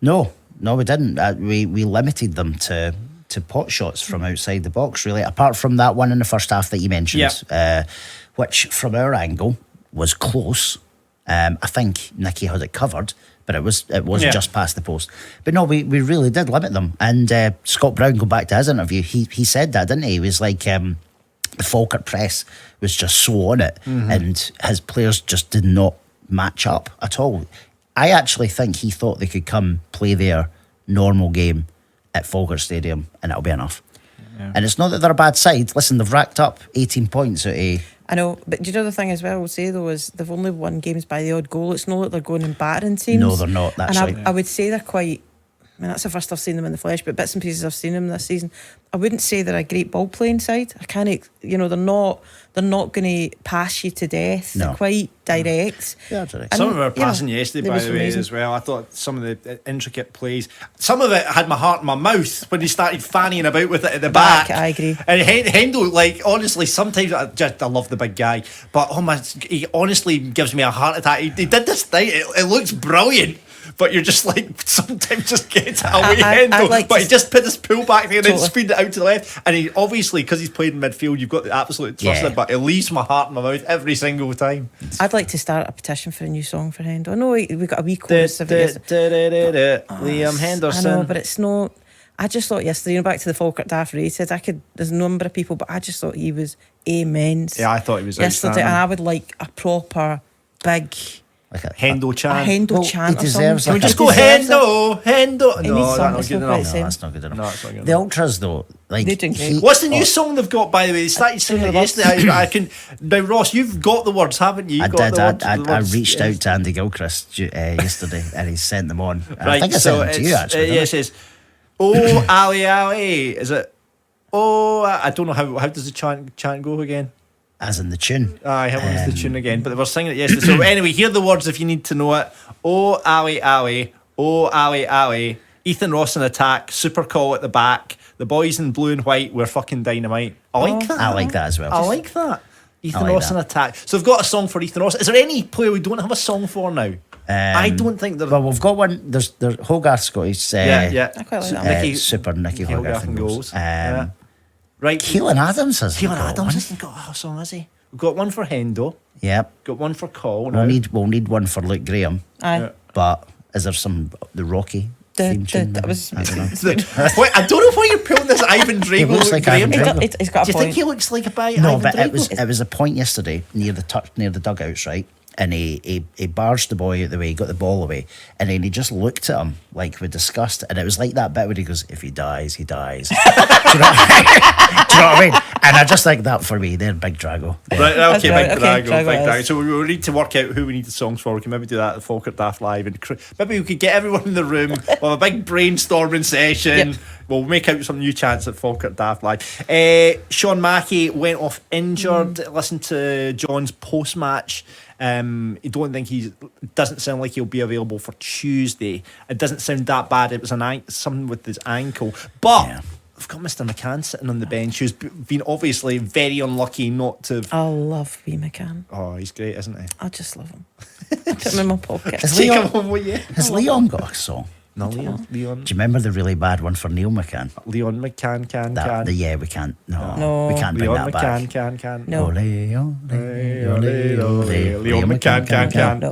No, we didn't. We limited them to pot shots from outside the box, really, apart from that one in the first half that you mentioned, which from our angle was close. I think Nicky had it covered, but it was just past the post. But no, we really did limit them. And Scott Brown, go back to his interview, he said that, didn't he? He was like, the Falkirk press was just so on it, and his players just did not match up at all. I actually think he thought they could come play their normal game at Falkirk Stadium and it'll be enough. Yeah. And it's not that they're a bad side. Listen, they've racked up 18 points out of... I know, but do you know the thing as well, I would say though, is they've only won games by the odd goal. It's not like they're going and battering teams. No, they're not. That's right. I would say they're quite... I mean, that's the first I've seen them in the flesh, but bits and pieces I've seen them this season. I wouldn't say they're a great ball playing side. I can't, they're not going to pass you to death. No. They're quite direct. Yeah, direct. Some of them were passing yesterday, by the way, as well. I thought some of the intricate plays. Some of it had my heart in my mouth when he started fannying about with it at the back. I agree. And Hendo, honestly, sometimes I love the big guy, but he honestly gives me a heart attack. He did this thing. It looks brilliant. but you're just like, sometimes just get it away, I'd Hendo. like But to he just put his pull back there and then Totally. speed it out to the left. And he obviously, because he's played in midfield, you've got the absolute trust in it, but it leaves my heart in my mouth every single time. I'd like to start a petition for a new song for Hendo. I know we got a wee chorus of it. Liam Henderson. I know, but it's not. I just thought yesterday, back to the Falkirk Daft rated, there's a number of people, but I just thought he was immense. Yeah, I thought he was yesterday, outstanding. and I would like a proper big Like a Hendo a chant. Hendo chant. he deserves or like Can we a- just go Hendo? He No, needs that's something not that's good not quite the enough. same. No, that's not good enough. No, it's not good The enough. ultras though, like They're doing great. What's the new song they've got, by the way? They started singing it yesterday. I can. Now, Ross, you've got the words, haven't you? I You've got did. the words, the I words, reached yes. out to Andy Gilchrist yesterday, and he sent them on. And I Right, think I so sent them to you it's, actually. yeah, it didn't says, "Oh, Ali, Ali." Is it? Oh, I don't know how does the chant go again? I? As in the tune. Aye, how was the tune again? But they were singing it yesterday. So anyway, hear the words if you need to know it. Oh, Ali, Ali. Oh, Ali, Ali. Ethan Ross in attack. Super call at the back. The boys in blue and white were fucking dynamite. I like that. I like that as well. I like that. Ethan like Ross that. in attack. So we've got a song for Ethan Ross. Is there any player we don't have a song for now? I don't think there. Well, we've got one. There's Hogarth's got his. Yeah. I quite like that. Nicky- Super Nicky Hogarth and goals. Yeah. Right. Keelan Adams has. Keelan got Adams one. hasn't got a song, has he? We've got one for Hendo. Yep. Got one for Coll. now. We'll need one for Luke Graham. Aye. But is there some the Rocky theme tune? That was. I don't know. Wait, I don't know why you're pulling this Ivan Drago. looks like Ivan Graham. Drago. He's got Do a you think point. he looks like a guy? No, Ivan but Drago? it was a point yesterday near the dugouts, right? And he barged the boy out the way, he got the ball away, and then he just looked at him like with disgust. And it was like that bit where he goes, "If he dies, he dies." Do you know what I mean? And I just like that for me. They're big Drago. Yeah. Right, That's okay, right, big okay, Drago, Drago big it Drago. is. So we need to work out who we need the songs for. We can maybe do that at the Falkirk Daft Live. And maybe we could get everyone in the room. We'll have a big brainstorming session. Yep. We'll make out some new chants at Falkirk Daft Live. Sean Mackey went off injured. Listen to John's post-match. I don't think doesn't sound like he'll be available for Tuesday. It doesn't sound that bad. It was something with his ankle. But Yeah. I've got Mr. McCann sitting on the bench, who's been obviously very unlucky not to have. I love Wee McCann. Oh, he's great, isn't he? I just love him. I put him in my pocket. Is Take Leon, him home with you. has Leon got a song? No, Leon Do you remember the really bad one for Neil McCann? McCann can. We can't. No. We can't bring Leon that back. McCann can. No. Ole, ole, ole, ole. Leon McCann can. No.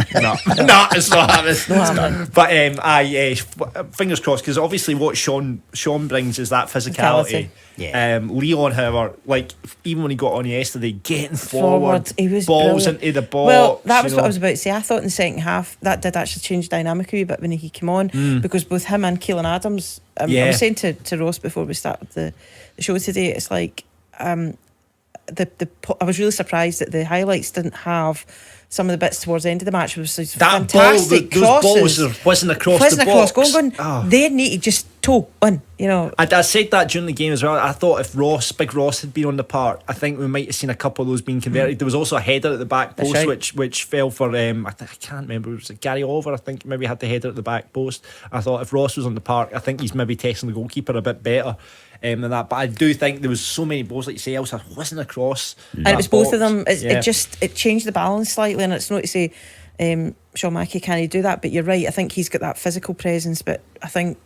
No, it's not happening. No happening. But fingers crossed, because obviously what Sean brings is that physicality. Yeah. Leon, however, like even when he got on yesterday, getting forward, He was balls brilliant. into the box. Well, that was you what I know. was about to say. I thought in the second half that did actually change dynamic a wee bit when he came on, because both him and Keelan Adams. I Yeah. was saying to Ross before we started the show today, it's like I was really surprised that the highlights didn't have some of the bits towards the end of the match. It was these That fantastic ball, those crosses. balls are whizzing across Whizzing the across, box. going. Oh. They need to just toe in, you know. I said that during the game as well. I thought if Big Ross had been on the park, I think we might have seen a couple of those being converted. There was also a header at the back That's post, right. which fell for I can't remember. Was it Gary Oliver? I think maybe had the header at the back post. I thought if Ross was on the park, I think he's maybe testing the goalkeeper a bit better than that. But I do think there was so many balls, like you say, Elsa whizzing across. And it was both of them. Yeah. It changed the balance slightly, and it's not to say Sean Mackey can't do that, but you're right. I think he's got that physical presence, but I think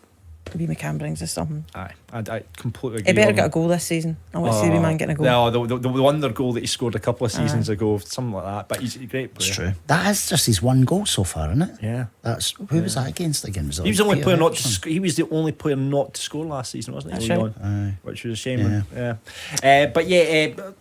Wee McCann brings us something. Aye, I completely agree. He better on get a that. goal this season. I want to see the wee man getting a goal. No, the wonder goal that he scored a couple of seasons ago, something like that. But he's a great player. It's true. That is just his one goal so far, isn't it? Yeah. That's who was that against again? Was it He was the only Peter player not to. Henderson? He was the only player not to score last season, wasn't he? That's Leon? right. Which was a shame. Yeah.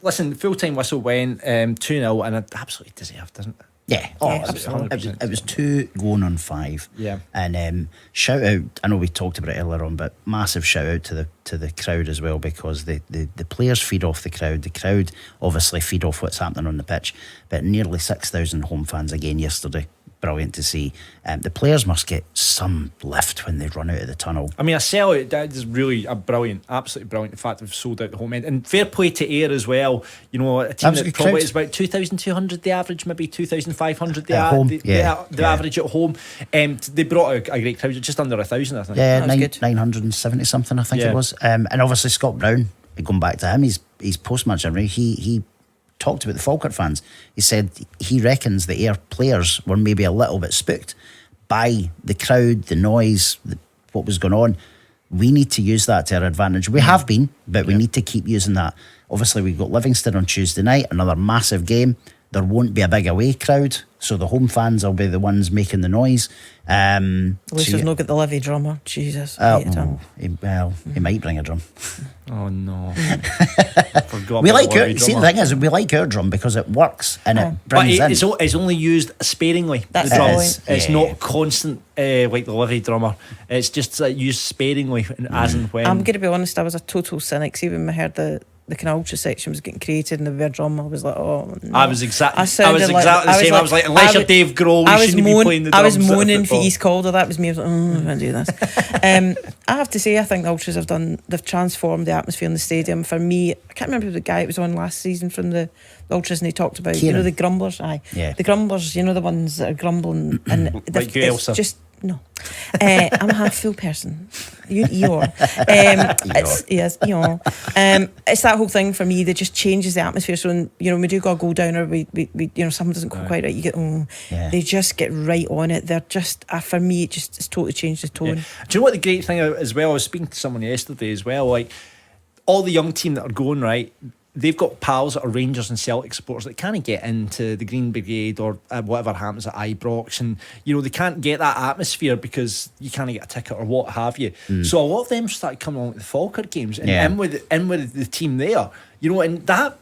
Listen, full time whistle went 2-0, and it absolutely deserved, doesn't it? Yeah, absolutely. It was 2 going on 5. Yeah. And shout out. I know we talked about it earlier on, but massive shout out to the crowd as well, because the players feed off the crowd. The crowd obviously feed off what's happening on the pitch. But nearly 6,000 home fans again yesterday. Brilliant to see. The players must get some lift when they run out of the tunnel. I mean, a sellout, that is really a brilliant, absolutely brilliant. The fact they've sold out the home end. And fair play to Ayr as well. You know, a team was a that good probably crowd. is about 2,200 the average, maybe 2,500 At home, the yeah. average at home. They brought a great crowd, just under 1,000, I think. Yeah, That was good. 970 something, I think Yeah. it was. And obviously Scott Brown, going back to him, he's post-match interview, he talked about the Falkirk fans. He said he reckons the Ayr players were maybe a little bit spooked, by the crowd, the noise, what was going on. We need to use that to our advantage. We have been, but we need to keep using that. Obviously, we've got Livingston on Tuesday night, another massive game. There won't be a big away crowd, so the home fans will be the ones making the noise. At least there's not got the Livy drummer. Jesus. I hate him. He might bring a drum. Oh no! We like our, see, the thing is, we like our drum because it works and it brings in. It's only used sparingly. That's the drum. the point. It's not constant like the Livy drummer. It's just used sparingly as and when. I'm going to be honest, I was a total cynic. See, when I heard the kind of ultra section was getting created and the weird drum, I was like, oh no. I was exactly the same. Like, I was like, unless you're Dave Grohl, you shouldn't be playing the drums. I was moaning for East Calder. That was me. I was like, I can't do this. I have to say, I think the Ultras they've transformed the atmosphere in the stadium. For me, I can't remember the guy it was on last season from the Ultras, and he talked about, Kieran. The grumblers. The grumblers, the ones that are grumbling. And like you, Elsa. Just, no. I'm a half full person. You Eeyore. Eeyore. It's that whole thing for me that just changes the atmosphere. So when we do go a goal down or we something doesn't go quite right, you get they just get right on it. They're just for me it's totally changed the tone. Do you know what the great thing as well? I was speaking to someone yesterday as well. Like all the young team that are going right, they've got pals that are Rangers and Celtic supporters that can't get into the Green Brigade or whatever happens at Ibrox, and they can't get that atmosphere because you can't get a ticket or what have you. So a lot of them started coming along to the Falkirk games and in with the team there, and that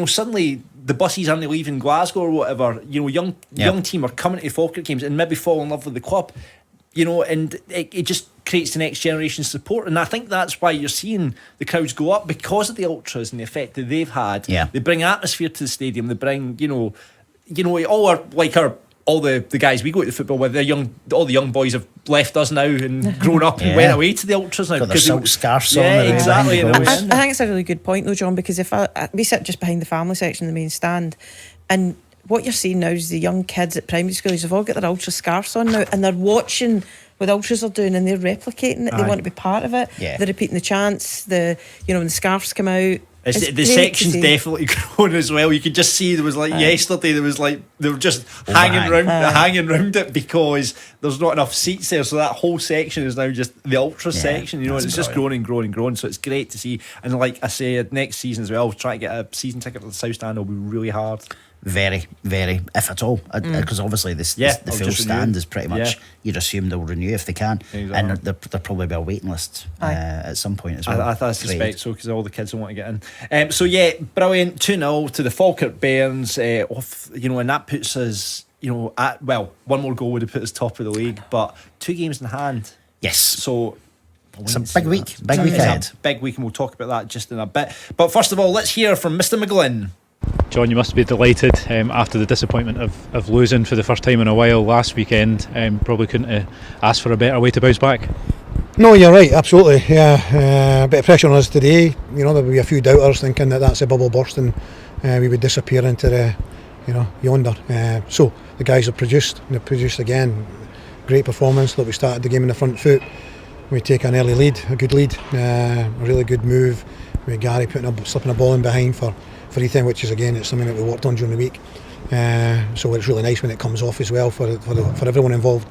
suddenly the buses aren't leaving Glasgow or whatever. Young team are coming to the Falkirk games and maybe fall in love with the club. And it just creates the next generation support, and I think that's why you're seeing the crowds go up because of the Ultras and the effect that they've had. They bring atmosphere to the stadium. They bring, all the guys we go to the football with. All the young boys have left us now and grown up and went away to the Ultras now. Got their silk scarves on. Exactly. I think it's a really good point though, John, because if we sit just behind the family section in the main stand, and what you're seeing now is the young kids at primary schools have all got their Ultra scarves on now, and they're watching what the Ultras are doing and they're replicating it. They want to be part of it. They're repeating the chants. When the scarves come out, the section's definitely grown as well. You could just see there was yesterday there was they were just hanging round it because there's not enough seats there, so that whole section is now just the Ultra section, and it's just growing and growing and growing, so it's great to see. And like I say, next season as well, trying to get a season ticket for the South Stand will be really hard. Very, very, if at all, because obviously the full stand is pretty much, you'd assume they'll renew if they can, and there'll probably be a waiting list at some point as well. I suspect so, because all the kids will want to get in. Brilliant, 2-0 to the Falkirk Bairns, and that puts us, one more goal would have put us top of the league, but 2 games in hand. Yes. So it's a big week ahead. Big week, and we'll talk about that just in a bit. But first of all, let's hear from Mr. McGlynn. John, you must be delighted after the disappointment of losing for the first time in a while last weekend. Probably couldn't have asked for a better way to bounce back. No, you're right, absolutely. A bit of pressure on us today. There'll be a few doubters thinking that that's a bubble burst and we would disappear into the, yonder. So the guys have produced, and they've produced again. Great performance. Look, we started the game in the front foot. We take an early lead, a good lead, a really good move with Gary slipping a ball in behind for Ethan, which is again, it's something that we worked on during the week. So it's really nice when it comes off as well for everyone involved.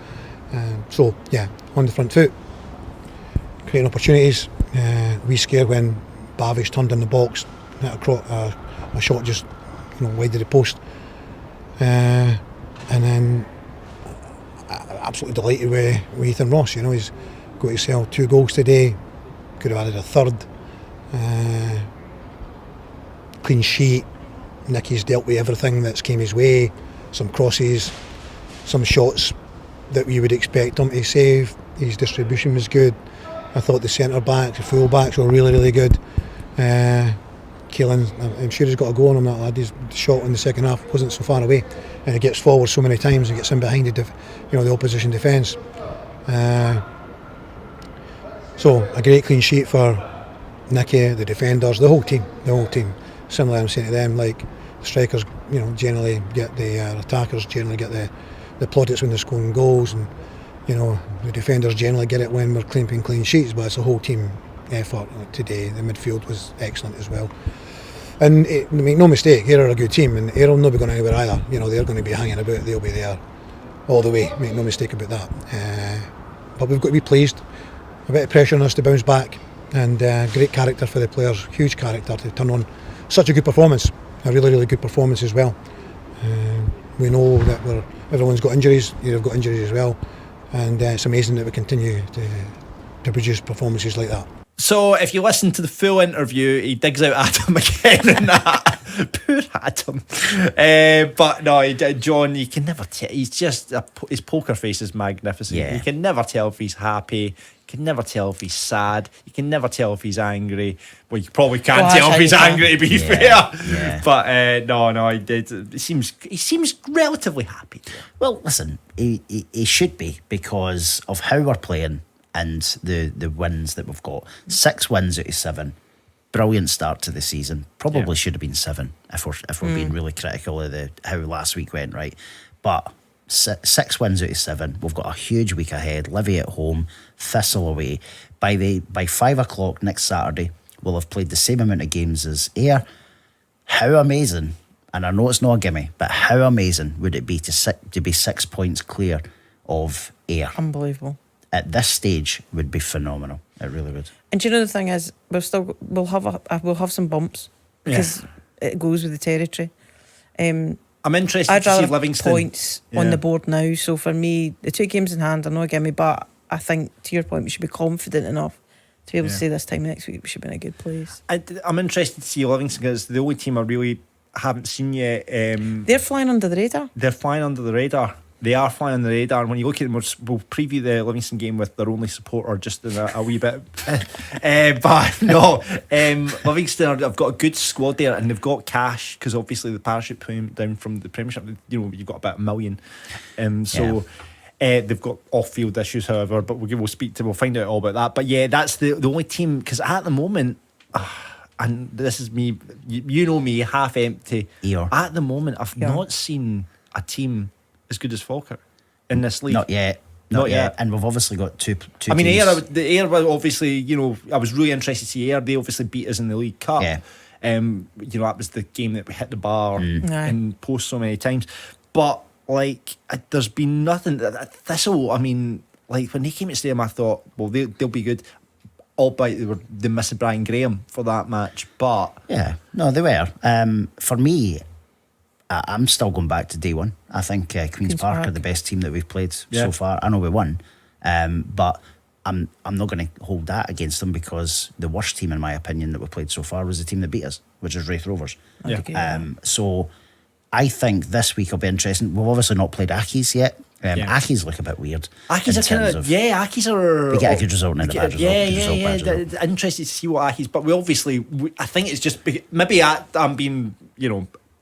On the front foot, creating opportunities. We scared when Bavish turned in the box, a shot just wide of the post, and then absolutely delighted with Ethan Ross. He's got himself 2 goals today. Could have added a third. Clean sheet. Nicky's dealt with everything that's came his way. Some crosses, some shots that we would expect him to save. His distribution was good. I thought the centre backs, the full backs were really, really good. Keelan, I'm sure he's got a go on him, that lad. His shot in the second half wasn't so far away, and he gets forward so many times and gets in behind the opposition defence. So a great clean sheet for Nicky, the defenders, the whole team. Similarly, I'm saying to them, like the strikers, generally get the attackers generally get the plaudits when they're scoring goals, and the defenders generally get it when we're keeping clean sheets. But it's a whole team effort today. The midfield was excellent as well. And make no mistake, Ayr are a good team, and Ayr will not be going anywhere either. They're going to be hanging about. They'll be there. all the way, make no mistake about that. But we've got to be pleased. A bit of pressure on us to bounce back, and great character for the players, huge character to turn on such a good performance, a really, really good performance as well. We know that everyone's got injuries, you've got injuries as well, and it's amazing that we continue to produce performances like that. So if you listen to the full interview, he digs out Adam again in that. Poor Adam. But no, John, you can never tell. He's just his poker face is magnificent. Yeah. You can never tell if he's happy. You can never tell if he's sad. You can never tell if he's angry. Well, you probably can't tell if he's angry, to be fair. Yeah. But no, he did. He seems relatively happy. Well, listen, he should be, because of how we're playing and the wins that we've got. 6 wins out of 7. Brilliant start to the season. Probably should have been 7 if we're being really critical of how last week went, right? But 6 wins out of 7. We've got a huge week ahead. Livi at home, Thistle away. By 5 o'clock next Saturday, we'll have played the same amount of games as Ayr. How amazing, and I know it's not a gimme, but how amazing would it be to be 6 points clear of Ayr? Unbelievable. At this stage would be phenomenal. It really would. And do you know the thing is, we'll have some bumps because it goes with the territory. I'm interested I'd to see rather Livingston points on the board now. So for me, the 2 games in hand are not a gimme, but I think, to your point, we should be confident enough to be able to say this time next week we should be in a good place. I'm interested to see Livingston, because the only team I really haven't seen yet. They're flying under the radar. They're flying under the radar. They are flying on the radar. And when you look at them, we'll preview the Livingston game with their only supporter just in a wee bit. But no, Livingston have got a good squad there, and they've got cash, because obviously the parachute came down from the Premiership. You've got about $1 million. They've got off-field issues, however, but we'll find out all about that. But yeah, that's the only team, because at the moment, and this is me, you know me, half empty. Ayr. At the moment, I've not seen a team as good as Falkirk in this league. Not yet. And we've obviously got two I mean, teams. Ayr were obviously, I was really interested to see Ayr. They obviously beat us in the League Cup. Yeah. That was the game that we hit the bar and post so many times. But there's been nothing. Thistle, I mean, when they came to stadium, I thought, well, they'll be good. Albeit they missed Brian Graham for that match, but yeah, no, they were. For me, I'm still going back to day one. I think Queen's Park are the best team that we've played so far. I know we won, but I'm not going to hold that against them, because the worst team, in my opinion, that we played so far was the team that beat us, which is Wraith Rovers. So I think this week will be interesting. We've obviously not played Accies yet. Accies look a bit weird. Accies are we get a good result and then a bad result. Interested to see what Accies, but I think it's just maybe I'm being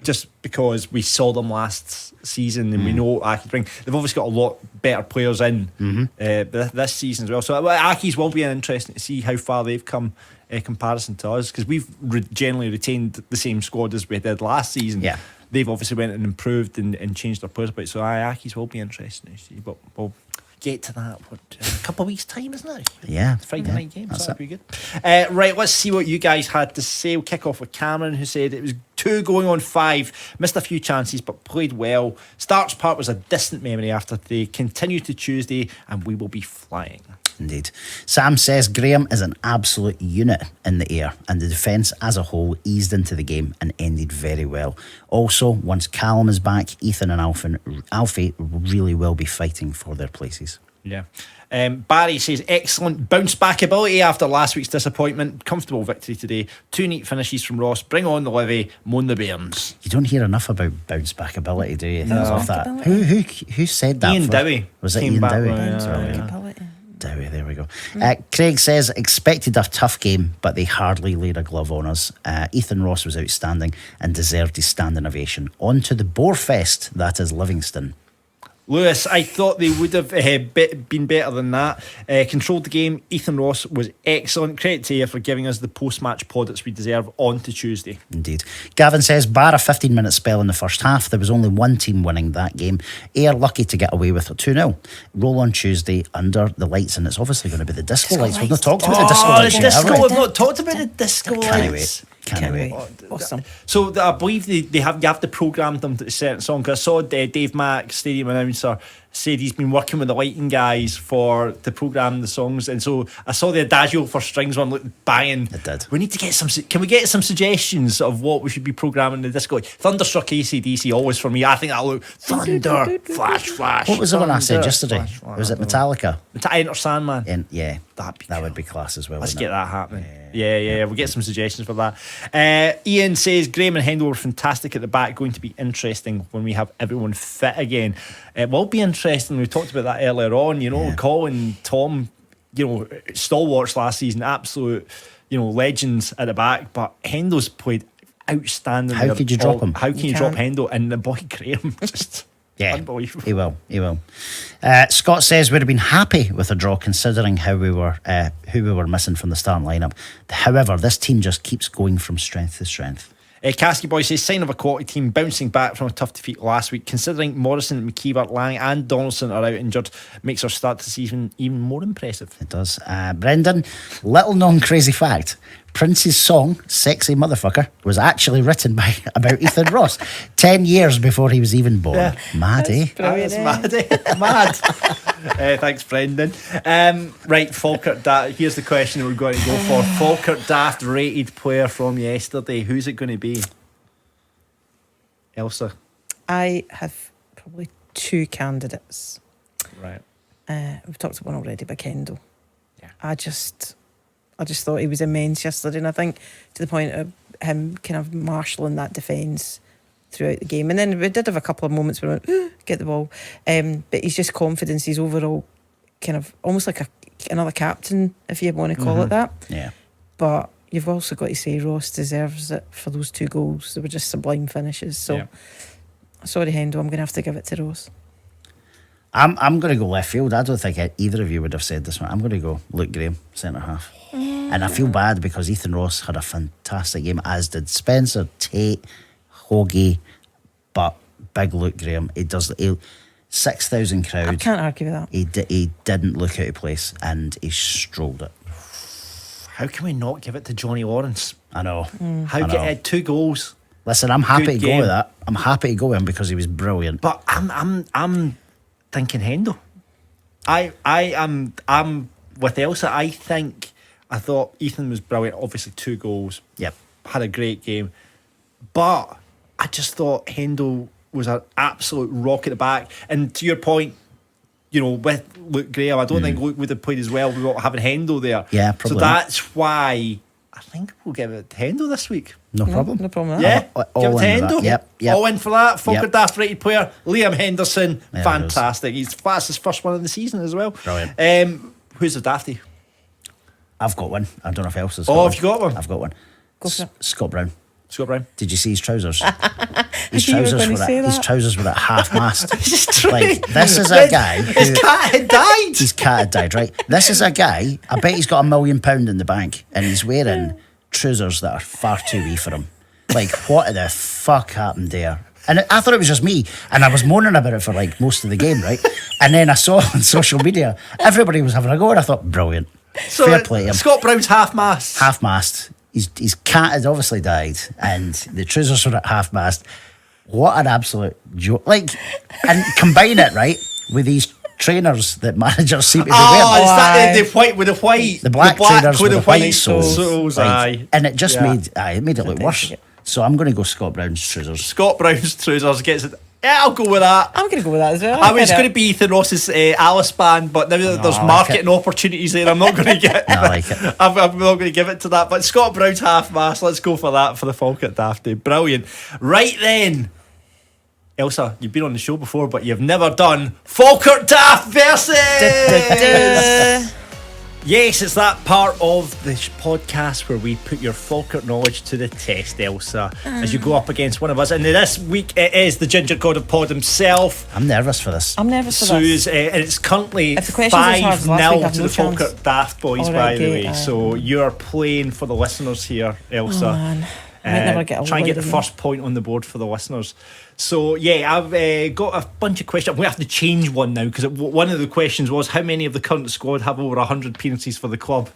just because we saw them last season and we know Accies bring. They've obviously got a lot better players in this season as well. So Accies will be interesting to see how far they've come in comparison to us, because we've generally retained the same squad as we did last season. Yeah. They've obviously went and improved and changed their players a bit. So Accies will be interesting to see. But we'll get to that a couple of weeks' time, isn't it? Yeah. Friday night game, so that'd be good. Right, let's see what you guys had to say. We'll kick off with Cameron, who said it was 2 going on 5, missed a few chances but played well. Starts part was a distant memory after today. Continue to Tuesday and we will be flying. Indeed. Sam says Graham is an absolute unit in the air, and the defence as a whole eased into the game and ended very well. Also, once Callum is back, Ethan and Alfie really will be fighting for their places. Yeah. Barry says excellent bounce back ability after last week's disappointment. Comfortable victory today. 2 neat finishes from Ross. Bring on the Livi. Moan the Bairns. You don't hear enough about bounce back ability, do you? No. Of that. Who said that? Ian Dowie. Was it Ian Dowie? Dowie, there we go. Craig says expected a tough game, but they hardly laid a glove on us. Ethan Ross was outstanding and deserved his standing ovation. On to the Boarfest, that is Livingston. Lewis, I thought they would have been better than that. Controlled the game. Ethan Ross was excellent. Credit to you for giving us the post-match plaudits we deserve on to Tuesday. Indeed. Gavin says, bar a 15-minute spell in the first half, there was only one team winning that game. Ayr lucky to get away with a 2-0. Roll on Tuesday under the lights, and it's obviously going to be the disco lights. We've not talked about the disco lights yet, have we? We've not talked about the disco lights. Can't wait. Awesome. So I believe you have to program them to a certain song. Cause I saw Dave Mack, stadium announcer, said he's been working with the lighting guys to programme the songs, and so I saw the Adagio for strings one looked banging. It did. We need to get can we get some suggestions of what we should be programming the disco? Thunderstruck AC/DC always for me. I think that'll look thunder, flash. What was the one I said thunder, yesterday? flash, Was it Metallica? Enter Sandman. And yeah, That'd be that cool. would be class as well. Let's wouldn't get it? that happening. Yeah. We'll get some suggestions for that. Ian says Graham and Hendo were fantastic at the back. Going to be interesting when we have everyone fit again. It will be interesting. We talked about that earlier on. You know, Colin, Tom, stalwarts last season, absolute, legends at the back. But Hendo's played outstanding. How could you drop him? How can you drop Hendo? And the boy Graham just. Yeah, unbelievable. He will. Scott says we'd have been happy with a draw considering who we were missing from the starting lineup. However, this team just keeps going from strength to strength. Casky Boy says sign of a quality team bouncing back from a tough defeat last week. Considering Morrison, McKeever, Lang and Donaldson are out injured, makes our start to the season even more impressive. It does. Brendan, little known crazy fact. Prince's song, Sexy Motherfucker, was actually written by about Ethan Ross 10 years before he was even born. Yeah. Mad, eh? That's mad, eh? Mad. Thanks, Brendan. Right, Falkirk Daft. Here's the question that we're going to go for. Falkirk Daft rated player from yesterday. Who's it going to be? Elsa. I have probably two candidates. Right. We've talked about one already, by Kendall. Yeah. I just thought he was immense yesterday, and I think to the point of him kind of marshalling that defence throughout the game. And then we did have a couple of moments where we went, get the ball. But he's just confidence, he's overall kind of almost like another captain, if you want to call it that. Yeah. But you've also got to say Ross deserves it for those two goals. They were just sublime finishes. So, sorry, Hendo, I'm going to have to give it to Ross. I'm going to go left field. I don't think either of you would have said this one. I'm going to go Luke Graham, centre half. And I feel bad because Ethan Ross had a fantastic game, as did Spencer, Tate, Hoagie, but big Luke Graham. 6,000 crowd. I can't argue with that. He didn't look out of place and he strolled it. How can we not give it to Johnny Lawrence? I know. How get 2 goals? Listen, I'm happy Good to go game. with that. I'm happy to go with him because he was brilliant. But I'm thinking Hendo. I'm with Elsa. I thought Ethan was brilliant. Obviously 2 goals. Yep. Had a great game. But I just thought Hendo was an absolute rock at the back. And to your point, with Luke Graham, I don't think Luke would have played as well without having Hendo there. Yeah, probably. So that's why I think we'll give it to Hendo this week. No problem. No problem with that. Yeah, All give it to in for Hendo. that. Yep. All in for that. Falkirk Yep. Daft rated player, Liam Henderson, There it fantastic. That's his first one of the season as well. Brilliant. Who's the Dafty? I've got one. I don't know if else has Have you got one? I've got one. Go for it. Scott Brown. Scott Brown. Did you see his trousers? His You were trousers gonna were say his that. trousers were at half mast. This This is a guy His cat had died. his cat had died, right? This is a guy, I bet he's got £1 million in the bank and he's wearing trousers that are far too wee for him. Like, what the fuck happened there? And I thought it was just me, and I was moaning about it for like most of the game, right? And then I saw on social media everybody was having a go, and I thought, brilliant. Fair play to him. Scott Brown's half mast. Half mast. His cat had obviously died, and the trousers were at half mast. What an absolute joke! Like, and combine it right with these trainers that managers seem to be wearing. Oh, is that the white with the white? The black trainers with the white soles. soles, Aye. and it just Yeah. made it look worse. So I'm going to go Scott Brown's trousers. Scott Brown's trousers gets it. Yeah, I'll go with that. I'm going to go with that as well. I mean, it's going to be Ethan Ross's Alice band, but now that there's I like marketing it. opportunities there, I'm not going to get. I like it. I'm not going to give it to that. But Scott Brown's half mast. Let's go for that for the Falkirk Daft Day. Brilliant. Right then, Elsa, you've been on the show before, but you've never done Falkirk Daft versus. Yes, it's that part of the podcast where we put your Falkirk knowledge to the test, Elsa, as you go up against one of us. And this week it is the Ginger God of Pod himself. I'm nervous for this. I'm nervous for Sue's, this. and it's currently If the questions are as hard as last 5-0 week, I've to no the chance. Falkirk Daft boys, All by right, the okay, way. So you're playing for the listeners here, Elsa. Oh, man. I might never get a try and word get the in first point on the board for the listeners. So yeah, I've got a bunch of questions. We have to change one now because one of the questions was how many of the current squad have over 100 appearances for the club.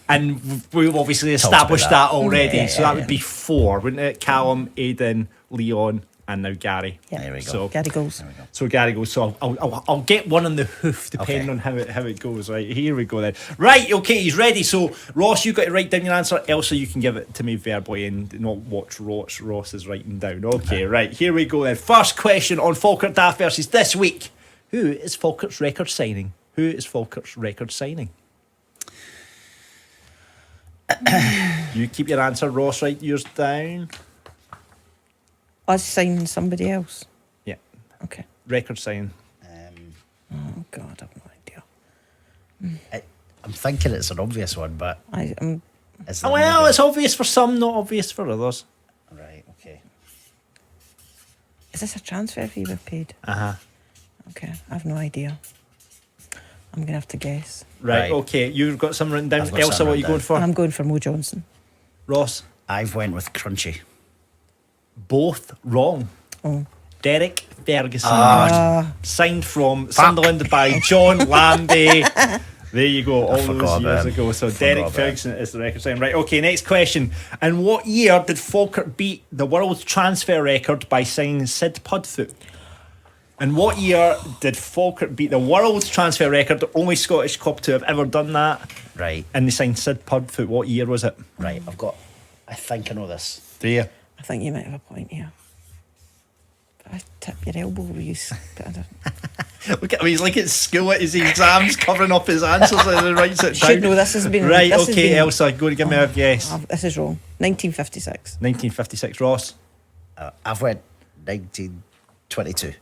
And we've obviously established that already. So that would be 4, wouldn't it? Callum, Aidan, Leon, and now Gary. Yeah. There we go. So, Gary goes. so Gary goes. So I'll get one on the hoof depending on how it goes. Right, here we go then. Right, okay, he's ready. So Ross, you got to write down your answer. Elsa, you can give it to me verbally and not watch Ross is writing down. Okay, right, here we go then. First question on Falkirk Daft versus this week. Who is Falkirk's record signing? Who is Falkirk's record signing? You keep your answer. Ross, write yours down. Us signing somebody else. Yeah, Okay. record signing. Oh God, I've no idea. I'm thinking it's an obvious one, but I'm is Oh, there well, maybe- it's obvious for some, not obvious for others. right. Okay. Is this a transfer fee we've paid? Uh-huh. Okay, I've no idea. I'm gonna have to guess. Right, Right. okay. You've got some written down. I've got Elsa, some what are you written going for? I'm going for Mo Johnson. Ross? I've went with Crunchy. Both wrong. Oh. Derek Ferguson. Signed from Sunderland by John Lambie. There you go, all forgot those years about him. ago. So Forgot Derek about Ferguson is the record signing. Right, okay, next question. In what year did Falkirk beat the world's transfer record by signing Sid Pudfoot? In what year did Falkirk beat the world's transfer record, the only Scottish club to have ever done that? Right. And they signed Sid Pudfoot. What year was it? Right. I think I know this. Do you? I think you might have a point here. But I tip your elbow with you. But I don't. Look at him, he's like at school at his exams, covering up his answers and then writes it down. Should know this has been Right, this has okay, been- Elsa, go to give me a guess. This is wrong. 1956. 1956, Ross. I've went 1922.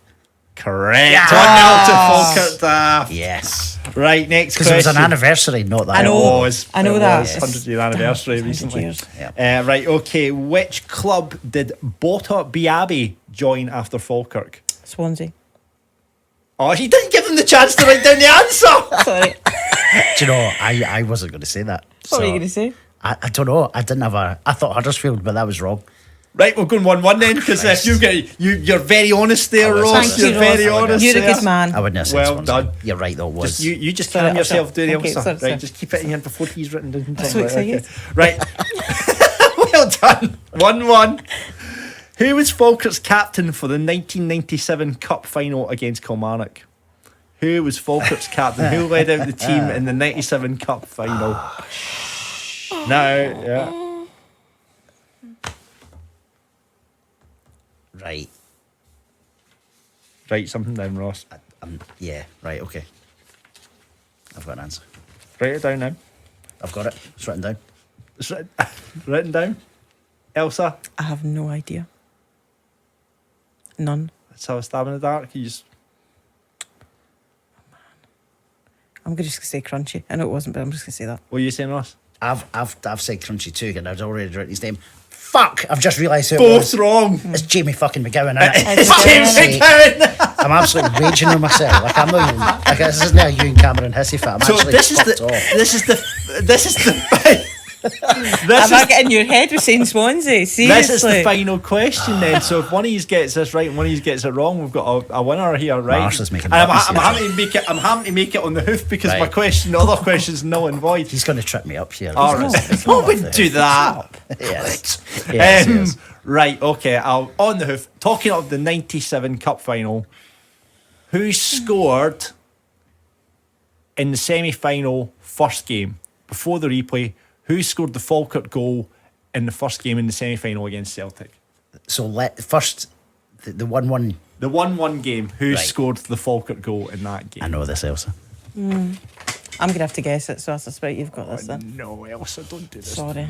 Correct. 1-0 to Falkirk Daft. Yes. Right, next Because question. it was an anniversary, not that. I know. long. I know It that. was 100-year anniversary Damn, it's 100 recently. years. Yeah. Right, okay. Which club did Bota Biabi join after Falkirk? Swansea. Ah, Oh, he didn't give him the chance to write down the answer. Sorry. Do you know, I wasn't going to say that. What were you going to say? I don't know. I didn't have I thought Huddersfield, but that was wrong. Right, we're going 1-1 then, because if you're very honest there, I was. Ross. Thank You're you, very Ross. honest. You're a there. good man. I wouldn't have said Well Swansea. done. You're right, though. It was. You just Sorry, calm yourself down, okay, Elsa. sorry. Right, just keep it in here before he's written down. I'm so excited. Right. Well done. 1-1. Who was Falkirk's captain for the 1997 Cup final against Kilmarnock? Who was Falkirk's captain? Who led out the team in the 97 Cup final? Now, yeah. Right. Write something down, Ross. Yeah. Right. Okay. I've got an answer. Write it down now. I've got it. It's written down. It's written down. Elsa, I have no idea. None. let's have a stab in the dark. You just I'm going to just say Crunchy. I know it wasn't, but I'm just going to say that. what are you saying, Ross? I've said Crunchy too, and I've already written his name. Fuck! I've just realised who it Both was. wrong. It's Jamie fucking McGowan. Innit? It's James McGowan. I'm absolutely raging with myself. Like I'm not even. Like this isn't a you and Cameron hissy fit. I'm So actually this is fucked the off. this is the Am I getting your head with saying Swansea? Seriously. this is the final question then. So if one of you gets this right and one of you gets it wrong, we've got a winner here, right? Marsh is making And buttons I'm here. happy to make it. I'm happy to make it on the hoof because my Right. question, the other question's null and void. He's going to trip me up here. All right, I wouldn't do that. Yes. Yes, yes. Right, okay. I'll on the hoof. Talking of the '97 Cup final, who scored in the semi-final first game before the replay? Who scored the Falkirk goal in the first game in the semi-final against Celtic? So first, the 1-1. The 1-1 game. Who Right. scored the Falkirk goal in that game? I know this, Elsa. I'm going to have to guess it, so I suspect you've got this then. No, Elsa, don't do this. Sorry.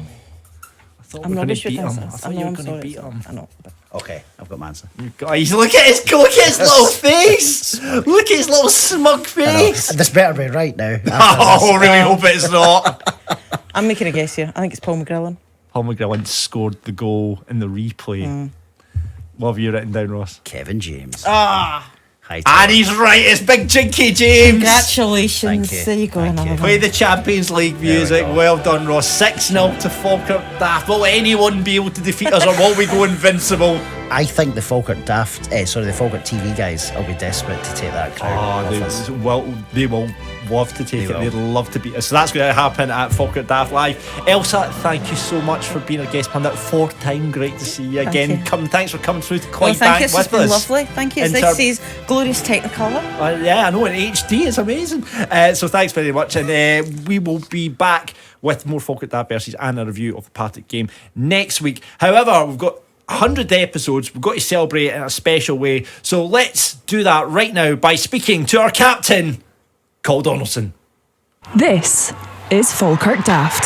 I thought I'm we were going rubbish to with beat him. this. I thought you were going to sorry, beat sorry. him. I know. But Okay, I've got my answer. Guys, look at his little face. Look at his little smug I know. face. This better be right now. after Oh, this. really hope it's not. I'm making a guess here. I think it's Paul McGrillen. Paul McGrillen scored the goal in the replay. What have you written down, Ross? Kevin James. Ah! Hi, And he's right, it's Big Jinky James. Congratulations. Thank you. There you go. Thank Another you. one. Play the Champions League music. go. Well done, Ross. 6-0 to Falkirk Daft. Will anyone be able to defeat us or will we go invincible? I think the Falkirk Daft, the Falkirk TV guys will be desperate to take that crown. Oh, off us. they will love to take it. They'd love to beat us. So that's going to happen at Falkirk Daft Live. Elsa, thank you so much for being a guest pundit. 4th time, great to see you again. Thanks for coming through to Clydebank thank you. with It's been us. lovely. Thank you. It's nice to see his glorious Technicolor. Yeah, I know, in HD, it's amazing. So thanks very much, and we will be back with more Falkirk Daft versus and a review of the Partick game next week. However, we've got 100 episodes. We've got to celebrate in a special way. So let's do that right now by speaking to our captain, Coll Donaldson. This is Falkirk Daft.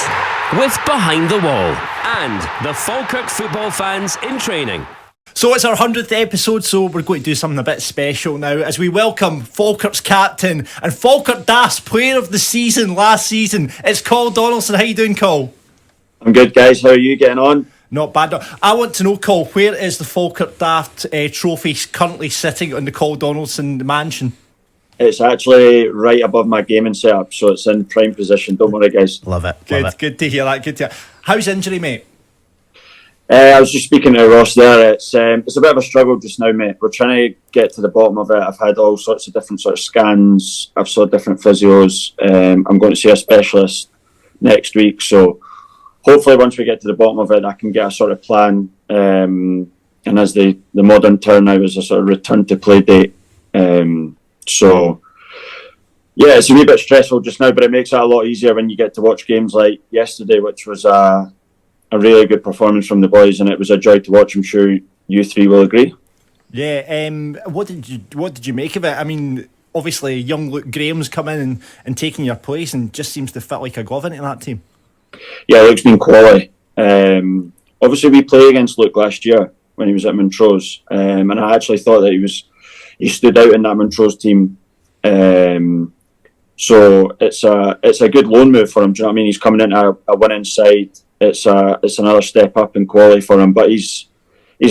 With Behind the Wall and the Falkirk football fans in training. So it's our 100th episode, so we're going to do something a bit special now as we welcome Falkirk's captain and Falkirk Daft's player of the season last season. It's Coll Donaldson. How you doing, Coll? I'm good, guys. How are you getting on? Not bad. I want to know, Coll, where is the Falkirk Daft trophy currently sitting on the Coll Donaldson mansion? It's actually right above my gaming setup, so it's in prime position. Don't worry, guys. Love it. Good to hear that. Good to hear. How's injury, mate? I was just speaking to Ross there. It's a bit of a struggle just now, mate. We're trying to get to the bottom of it. I've had all sorts of different sort of scans. I've saw different physios. I'm going to see a specialist next week. So hopefully once we get to the bottom of it, I can get a sort of plan. And as the modern term now is a sort of return to play date. So yeah, it's a wee bit stressful just now, but it makes it a lot easier when you get to watch games like yesterday, which was a really good performance from the boys, and it was a joy to watch. I'm sure you three will agree. Yeah. What did you make of it? I mean, obviously young Luke Graham's come in and taking your place, and just seems to fit like a glove into that team. Yeah, Luke's been quality. Obviously, we played against Luke last year when he was at Montrose, and I actually thought that he stood out in that Montrose team. So it's a good loan move for him. Do you know what I mean? He's coming into a winning side. It's another step up in quality for him, but he's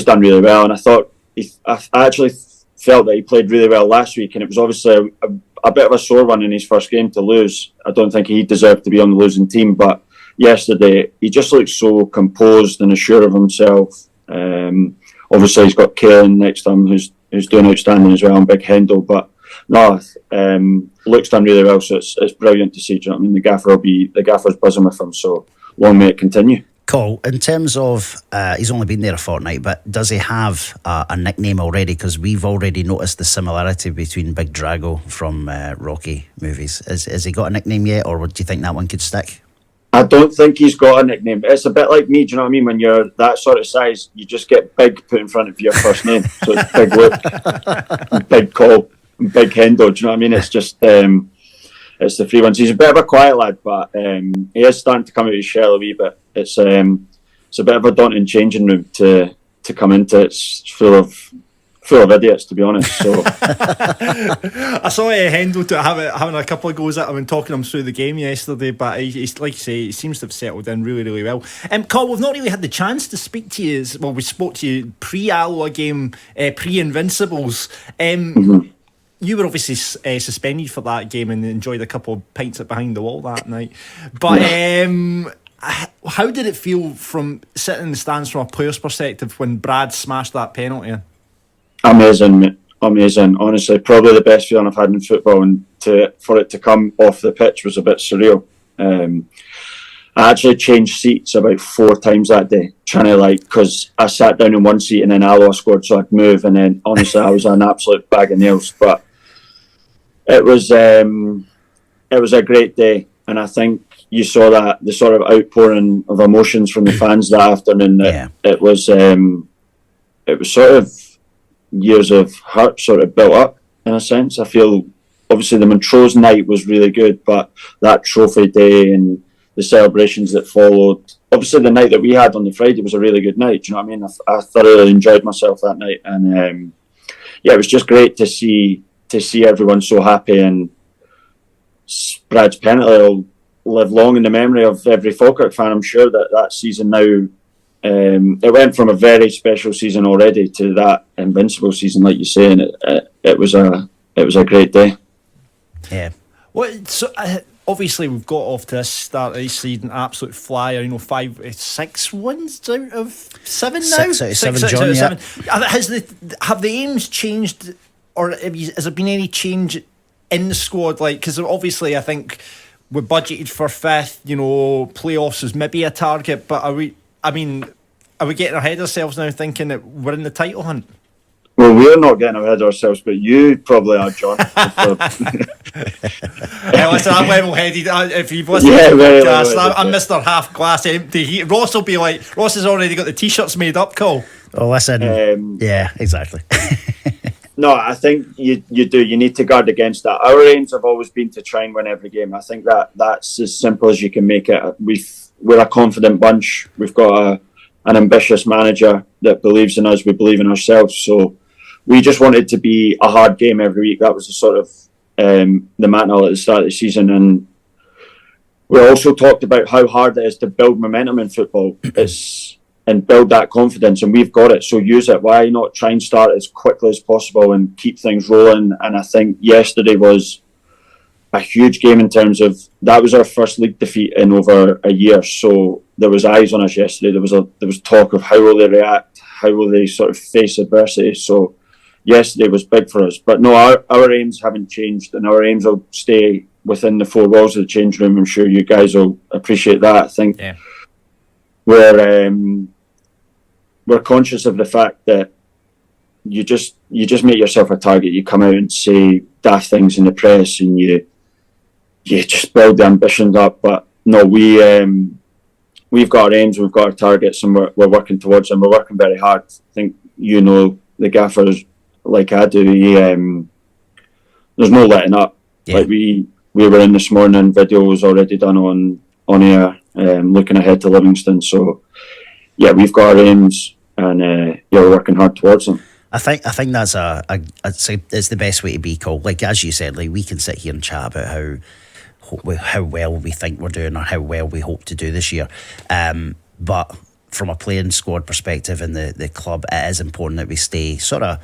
done really well. And I actually felt that he played really well last week, and it was obviously a bit of a sore one in his first game to lose. I don't think he deserved to be on the losing team, but yesterday he just looked so composed and assured of himself. Obviously he's got Kalen next to him, who's doing outstanding as well, and Big Hendel. But no, Luke's done really well, so it's brilliant to see. Do you know what I mean? The gaffer's buzzing with him, so long may it continue. Coll, in terms of, he's only been there a fortnight, but does he have a nickname already? Because we've already noticed the similarity between Big Drago from Rocky movies. Has he got a nickname yet, or do you think that one could stick? I don't think he's got a nickname. It's a bit like me, do you know what I mean? When you're that sort of size, you just get Big put in front of your first name. So it's Big Luke, Big Coll, and Big Hendo, do you know what I mean? It's just, it's the three ones. He's a bit of a quiet lad, but he is starting to come out of his shell a wee bit. It's a bit of a daunting changing room to come into. It's full of idiots, to be honest. So I saw Hendo having a couple of goes at him and talking him through the game yesterday, but he's like you say, he seems to have settled in really, really well. Coll, we've not really had the chance to speak to you. Well, we spoke to you pre-Alloa game, pre-Invincibles. You were obviously suspended for that game and enjoyed a couple of pints at Behind the Wall that night. But how did it feel from sitting in the stands from a player's perspective when Brad smashed that penalty in? Amazing, mate. Amazing. Honestly, probably the best feeling I've had in football, and for it to come off the pitch was a bit surreal. I actually changed seats about 4 times that day, trying to because I sat down in one seat and then Alloa scored so I'd move, and then honestly I was an absolute bag of nails. But it was a great day, and I think you saw that the sort of outpouring of emotions from the fans that afternoon. It was sort of years of hurt sort of built up in a sense. I feel obviously the Montrose night was really good, but that trophy day and the celebrations that followed, obviously the night that we had on the Friday was a really good night. Do you know what I mean? I thoroughly enjoyed myself that night, and it was just great to see everyone so happy. And Brad's penalty will live long in the memory of every Falkirk fan. I'm sure that season now, it went from a very special season already to that invincible season, like you say, and it was a great day. Yeah. Well, so obviously we've got off to this start of this season, absolute flyer. 6 wins out of 7 now. 6 out of 7, John. Have the aims changed, or has there been any change in the squad? Like, because obviously I think we budgeted for 5th. You know, playoffs is maybe a target, but are we getting ahead of ourselves now, thinking that we're in the title hunt? Well, we're not getting ahead of ourselves, but you probably are, John. Listen, I'm level-headed. If you've listened to the podcast, I'm Mr. Half Glass Empty. Ross will be like, Ross has already got the t-shirts made up, Coll. Oh, listen. Yeah, exactly. No, I think you do. You need to guard against that. Our aims have always been to try and win every game. I think that's as simple as you can make it. We're a confident bunch. We've got an ambitious manager that believes in us. We believe in ourselves. So we just wanted to be a hard game every week. That was the sort of the mantle at the start of the season. And we also talked about how hard it is to build momentum in football. And build that confidence, and we've got it, so use it. Why not try and start as quickly as possible and keep things rolling? And I think yesterday was a huge game in terms of that was our first league defeat in over a year, so there was eyes on us yesterday. There was talk of how will they react, how will they sort of face adversity. So yesterday was big for us, but no, our aims haven't changed, and our aims will stay within the 4 walls of the change room. I'm sure you guys will appreciate that. I think we're conscious of the fact that you just make yourself a target. You come out and say daft things in the press, and you just build the ambitions up. But no, we've got our aims, we've got our targets, and we're working towards them. We're working very hard. I think the gaffers like I do. There's no letting up. Like we were in this morning. Video was already done on air, looking ahead to Livingston. So yeah, we've got our aims. And we're working hard towards them. I think that's it's the best way to be, Coll. Like as you said, like we can sit here and chat about how well we think we're doing or how well we hope to do this year. But from a playing squad perspective in the club, it is important that we stay sort of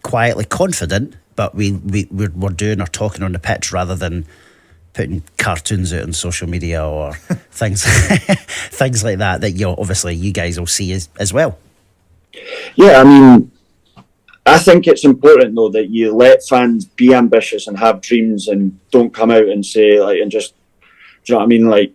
quietly confident, but we're doing or talking on the pitch rather than putting cartoons out on social media or things like that obviously you guys will see as well. Yeah, I mean, I think it's important though that you let fans be ambitious and have dreams, and don't come out and say and just, do you know what I mean, like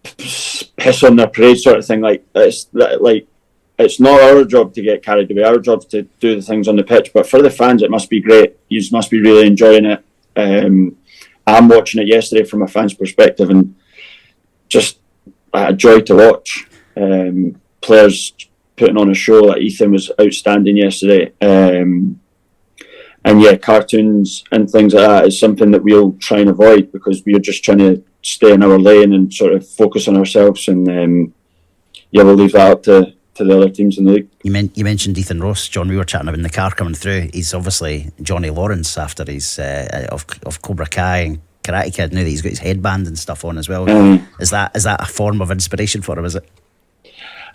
piss on their parade sort of thing. It's not our job to get carried away. Our job's to do the things on the pitch, but for the fans it must be great. You must be really enjoying it. I'm watching it yesterday from a fan's perspective, and just a joy to watch. Players putting on a show. Like Ethan was outstanding yesterday, and cartoons and things like that is something that we'll try and avoid, because we're just trying to stay in our lane and sort of focus on ourselves. And we'll leave that up to the other teams in the league. You mentioned Ethan Ross, John. We were chatting about in the car coming through. He's obviously Johnny Lawrence after he's of Cobra Kai and Karate Kid. Now that he's got his headband and stuff on as well. Is that a form of inspiration for him? Is it?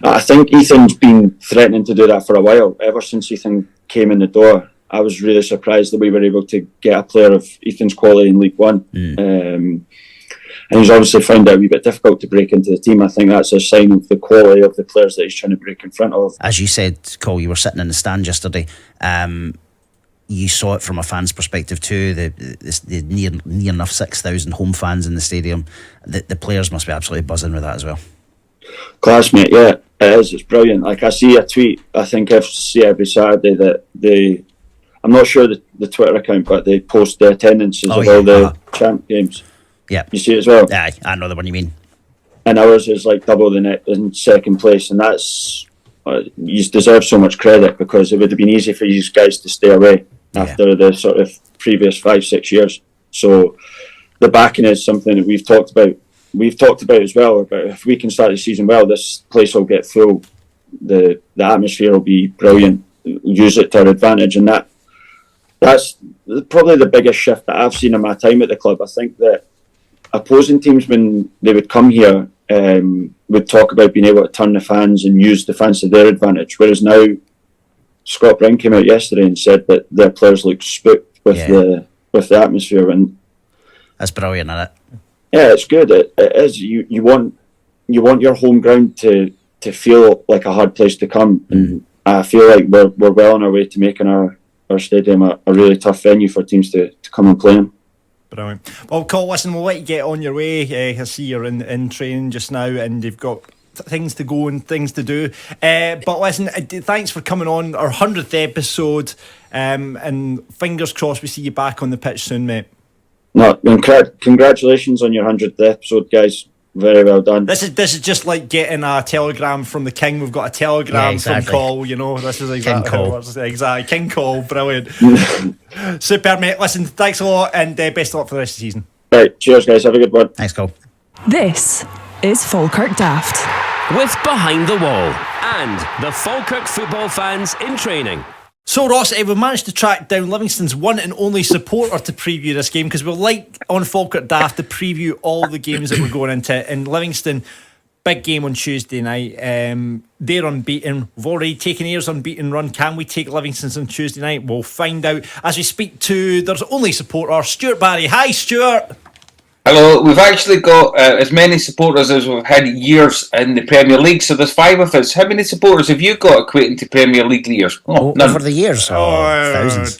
I think Ethan's been threatening to do that for a while. Ever since Ethan came in the door, I was really surprised that we were able to get a player of Ethan's quality in League One. And he's obviously found it a wee bit difficult to break into the team. I think that's a sign of the quality of the players that he's trying to break in front of. As you said, Coll, you were sitting in the stand yesterday. You saw it from a fan's perspective too. The near enough 6,000 home fans in the stadium. The players must be absolutely buzzing with that as well. Classmate, yeah, it is. It's brilliant. Like I see a tweet, I think FC every Saturday that I'm not sure the Twitter account, but they post the attendances of all the champ games. Yeah, you see it as well. Aye, I know the one you mean. And ours is like double the net in second place, and that's you deserve so much credit, because it would have been easy for you guys to stay away after the sort of previous 5-6 years. So the backing is something that we've talked about. We've talked about as well, about if we can start the season well, this place will get full. The atmosphere will be brilliant. Use it to our advantage, and that's probably the biggest shift that I've seen in my time at the club. I think that opposing teams, when they would come here, would talk about being able to turn the fans and use the fans to their advantage. Whereas now, Scott Brown came out yesterday and said that their players look spooked with the atmosphere, and that's brilliant, isn't it? Yeah, it's good. It is. You want your home ground to feel like a hard place to come, and I feel like we're well on our way to making our our stadium a really tough venue for teams to come and play in. Brilliant. Well, Coll, listen, we'll let you get on your way. I see you're in training just now and you've got things to go and things to do. But listen, thanks for coming on our 100th episode, and fingers crossed we see you back on the pitch soon, mate. No, congratulations on your 100th episode, guys. Very well done. This is just like getting a telegram from the king. We've got a telegram from Coll, you know. This is exactly King Coll. Exactly. King Coll, brilliant. Super, mate. Listen, thanks a lot and best of luck for the rest of the season. Right, cheers guys, have a good one. Thanks, Coll. This is Falkirk Daft. With Behind the Wall and the Falkirk football fans in training. So Ross, we've managed to track down Livingston's one and only supporter to preview this game, because we're like on Falkirk Daft to preview all the games that we're going into. And Livingston, big game on Tuesday night. They're unbeaten. We've already taken Ayer's unbeaten run. Can we take Livingston's on Tuesday night? We'll find out as we speak to their only supporter, Stuart Barrie. Hi, Stuart. Hello, we've actually got as many supporters as we've had years in the Premier League, so there's 5 of us. How many supporters have you got equating to Premier League years? None. Over the years? Thousands.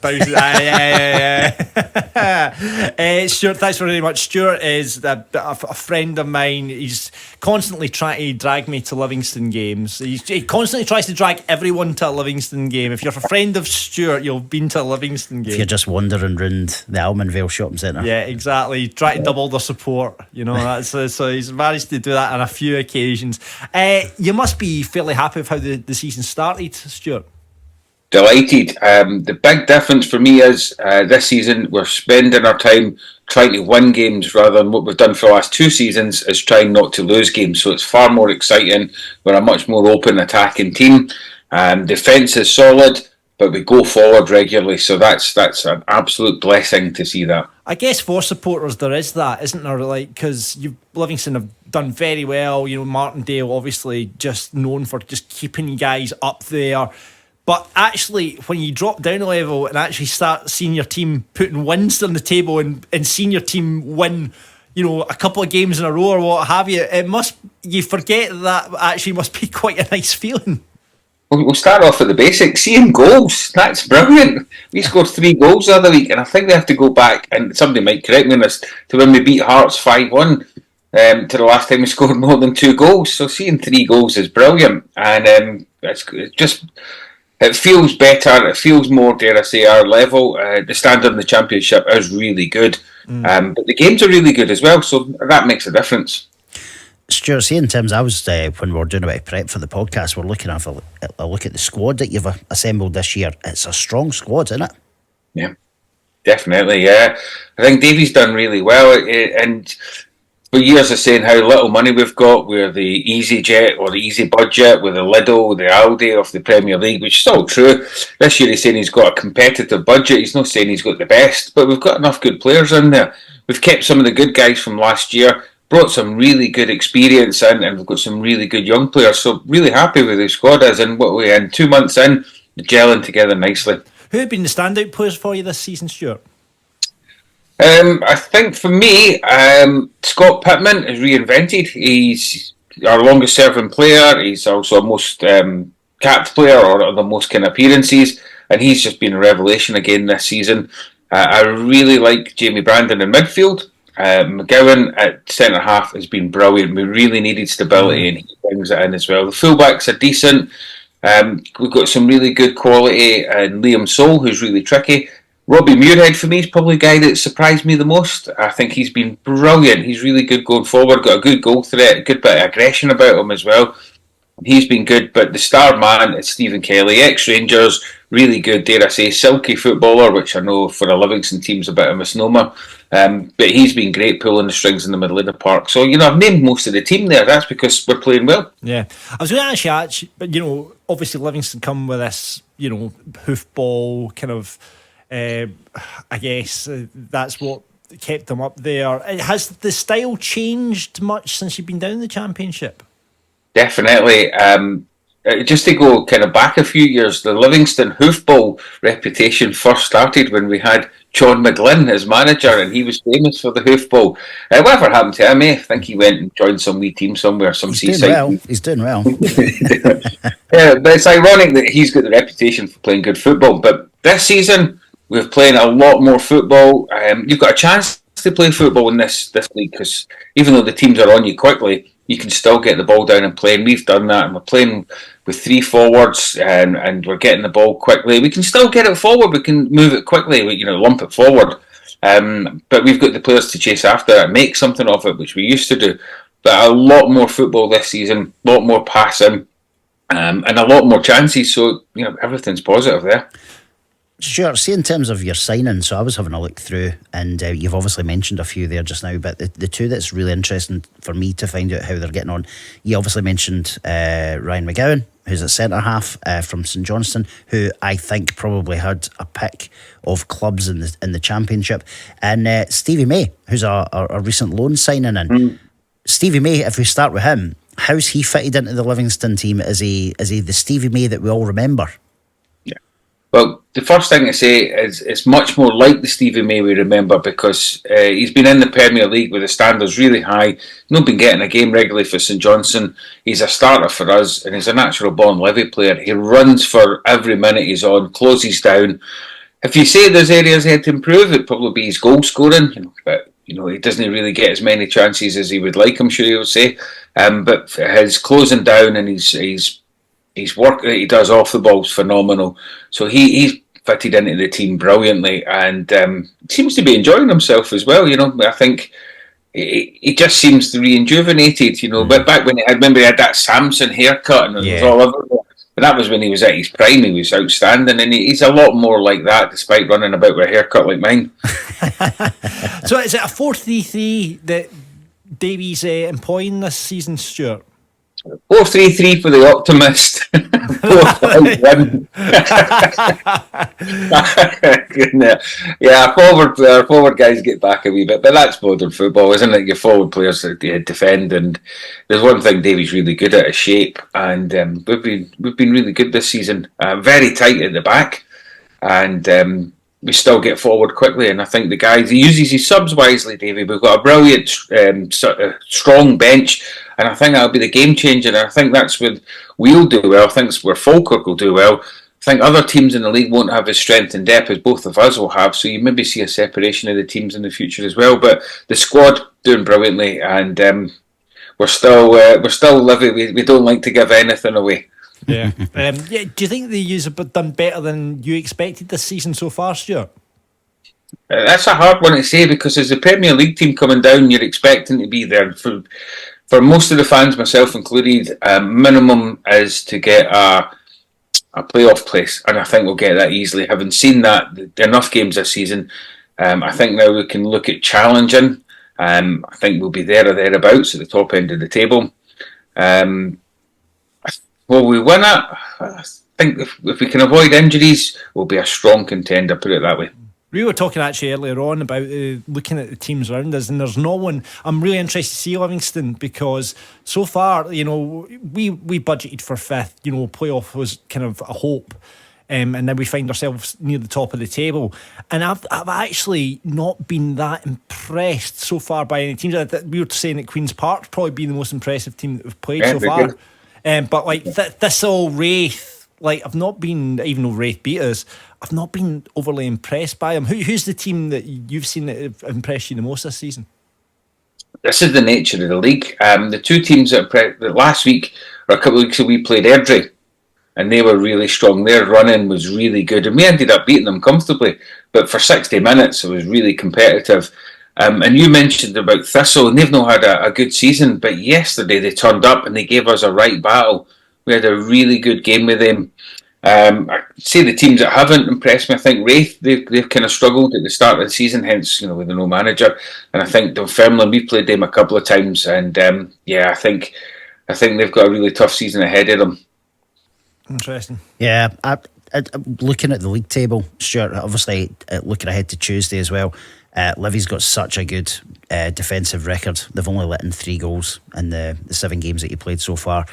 Stuart, thanks very much. Stuart is a friend of mine. He's constantly trying to drag me to Livingston games. He constantly tries to drag everyone to a Livingston game. If you're a friend of Stuart, you've been to a Livingston game. If you're just wandering round the Almondvale shopping centre. Yeah, exactly. Try to double the support, you know. That's so he's managed to do that on a few occasions. You must be fairly happy with how the season started, Stuart. Delighted. The big difference for me is this season we're spending our time trying to win games rather than what we've done for the last 2 seasons is trying not to lose games. So it's far more exciting. We're a much more open attacking team. Defence is solid, but we go forward regularly. So that's an absolute blessing to see that. I guess for supporters there is that, isn't there? Like, because Livingston have done very well. You know, Martindale obviously just known for just keeping you guys up there. But actually, when you drop down a level and actually start seeing your team putting wins on the table and seeing your team win, you know, a couple of games in a row or what have you, you forget that actually must be quite a nice feeling. We'll start off at the basics. Seeing goals, that's brilliant. We scored 3 goals the other week, and I think we have to go back, and somebody might correct me on this, to when we beat Hearts 5-1, to the last time we scored more than 2 goals. So seeing 3 goals is brilliant, and it feels better. It feels more, dare I say, our level. The standard in the Championship is really good, but the games are really good as well, so that makes a difference. Stuart, see, in terms, when we were doing a bit of prep for the podcast, we're looking at a look at the squad that you've assembled this year. It's a strong squad, isn't it? Yeah, definitely. Yeah, I think Davey's done really well, and for years of saying how little money we've got, we're the easy jet or the easy budget, we're the Lidl, the Aldi of the Premier League, which is all true. This year he's saying he's got a competitive budget. He's not saying he's got the best, but we've got enough good players in there. We've kept some of the good guys from last year, brought some really good experience in, and we've got some really good young players. So really happy with the squad is, and what we're in 2 months in, gelling together nicely. Who have been the standout players for you this season, Stuart? I think for me, Scott Pittman is reinvented. He's our longest serving player. He's also a most capped player, or the most kind of appearances, and he's just been a revelation again this season. I really like Jamie Brandon in midfield. McGowan at centre half has been brilliant. We really needed stability, and he brings it in as well. The fullbacks are decent. We've got some really good quality, and Liam Soul, who's really tricky. Robbie Muirhead for me is probably the guy that surprised me the most. I think he's been brilliant. He's really good going forward, got a good goal threat, a good bit of aggression about him as well. He's been good, but the star man is Stephen Kelly, ex-Rangers, really good, dare I say, silky footballer, which I know for a Livingston team's a bit of a misnomer. But he's been great pulling the strings in the middle of the park. So, you know, I've named most of the team there. That's because we're playing well. Yeah. I was going to actually, but, you know, obviously Livingston come with this, you know, hoofball kind of, I guess that's what kept them up there. Has the style changed much since you've been down in the Championship? Definitely. Just to go kind of back a few years, the Livingston hoofball reputation first started when we had John McGlynn as manager, and he was famous for the hoofball. Whatever happened to him? I think he went and joined some wee team somewhere, some seaside. He's doing well. Yeah, but it's ironic that he's got the reputation for playing good football. But this season, we're playing a lot more football. You've got a chance to play football in this league, because even though the teams are on you quickly, you can still get the ball down and play. And we've done that, and we're playing with 3 forwards, and we're getting the ball quickly. We can still get it forward. We can move it quickly. Lump it forward. But we've got the players to chase after it, make something of it, which we used to do. But a lot more football this season, a lot more passing, and a lot more chances. So everything's positive there. Stuart, see, in terms of your signing, so I was having a look through, and you've obviously mentioned a few there just now, but the two that's really interesting for me to find out how they're getting on, you obviously mentioned Ryan McGowan, who's at centre half from St Johnstone, who I think probably had a pick of clubs in the Championship, and Stevie May, who's a recent loan signing in. Stevie May, if we start with him, how's he fitted into the Livingston team? Is he the Stevie May that we all remember? Well, the first thing to say is it's much more like the Stevie May we remember, because he's been in the Premier League with the standards really high. He's not been getting a game regularly for St Johnstone. He's a starter for us, and he's a natural born Livi player. He runs for every minute he's on, closes down. If you say there's areas he had to improve, it'd probably be his goal scoring. But he doesn't really get as many chances as he would like, I'm sure he would say. But his closing down and his work that he does off the ball is phenomenal. So he's fitted into the team brilliantly, and seems to be enjoying himself as well. I think he just seems rejuvenated. But back when I remember he had that Samson haircut and it was all over there. But that was when he was at his prime. He was outstanding, and he's a lot more like that, despite running about with a haircut like mine. So is it a 4-3-3 that Davies employing this season, Stuart? 4-3-3 for the optimist. 4-5-1. Forward guys get back a wee bit, but that's modern football, isn't it? Your forward players defend, and there's one thing Davy's really good at, is shape, and we've been really good this season. Very tight at the back, and we still get forward quickly, and I think the guys, he uses his subs wisely, Davy. We've got a brilliant strong bench, and I think that'll be the game changer, and I think that's what we'll do well. I think it's where Falkirk will do well. I think other teams in the league won't have as strength and depth as both of us will have, so you maybe see a separation of the teams in the future as well. But the squad doing brilliantly, and we're still Livi. We don't like to give anything away. Yeah. Do you think the U's have done better than you expected this season so far, Stuart? That's a hard one to say, because as the Premier League team coming down, you're expecting to be there. For most of the fans, myself included, minimum is to get a playoff place, and I think we'll get that easily. Having seen that enough games this season, I think now we can look at challenging. I think we'll be there or thereabouts at the top end of the table. Will we win it? I think if we can avoid injuries, we'll be a strong contender, put it that way. We were talking actually earlier on about looking at the teams around us, and there's no one. I'm really interested to see Livingston, because so far, we budgeted for 5th. Playoff was kind of a hope, and then we find ourselves near the top of the table. And I've actually not been that impressed so far by any teams. We were saying that Queen's Park probably been the most impressive team that we've played so far. But like Thistle, Wraith, I've not been, even though Wraith beat us, I've not been overly impressed by them. Who's the team that you've seen that have impressed you the most this season? This is the nature of the league. The two teams that last week, or a couple of weeks ago, we played Airdrie, and they were really strong. Their running was really good, and we ended up beating them comfortably. But for 60 minutes, it was really competitive. And you mentioned about Thistle, and they've not had a good season, but yesterday they turned up and they gave us a right battle. We had a really good game with them. I say the teams that haven't impressed me, I think Wraith, they've kind of struggled at the start of the season, hence with the no manager. And I think Dunfermline, we played them a couple of times, and I think they've got a really tough season ahead of them. Interesting. Yeah, looking at the league table, Stuart, obviously looking ahead to Tuesday as well. Livy's got such a good defensive record. They've only let in 3 goals in the 7 games that you played so far.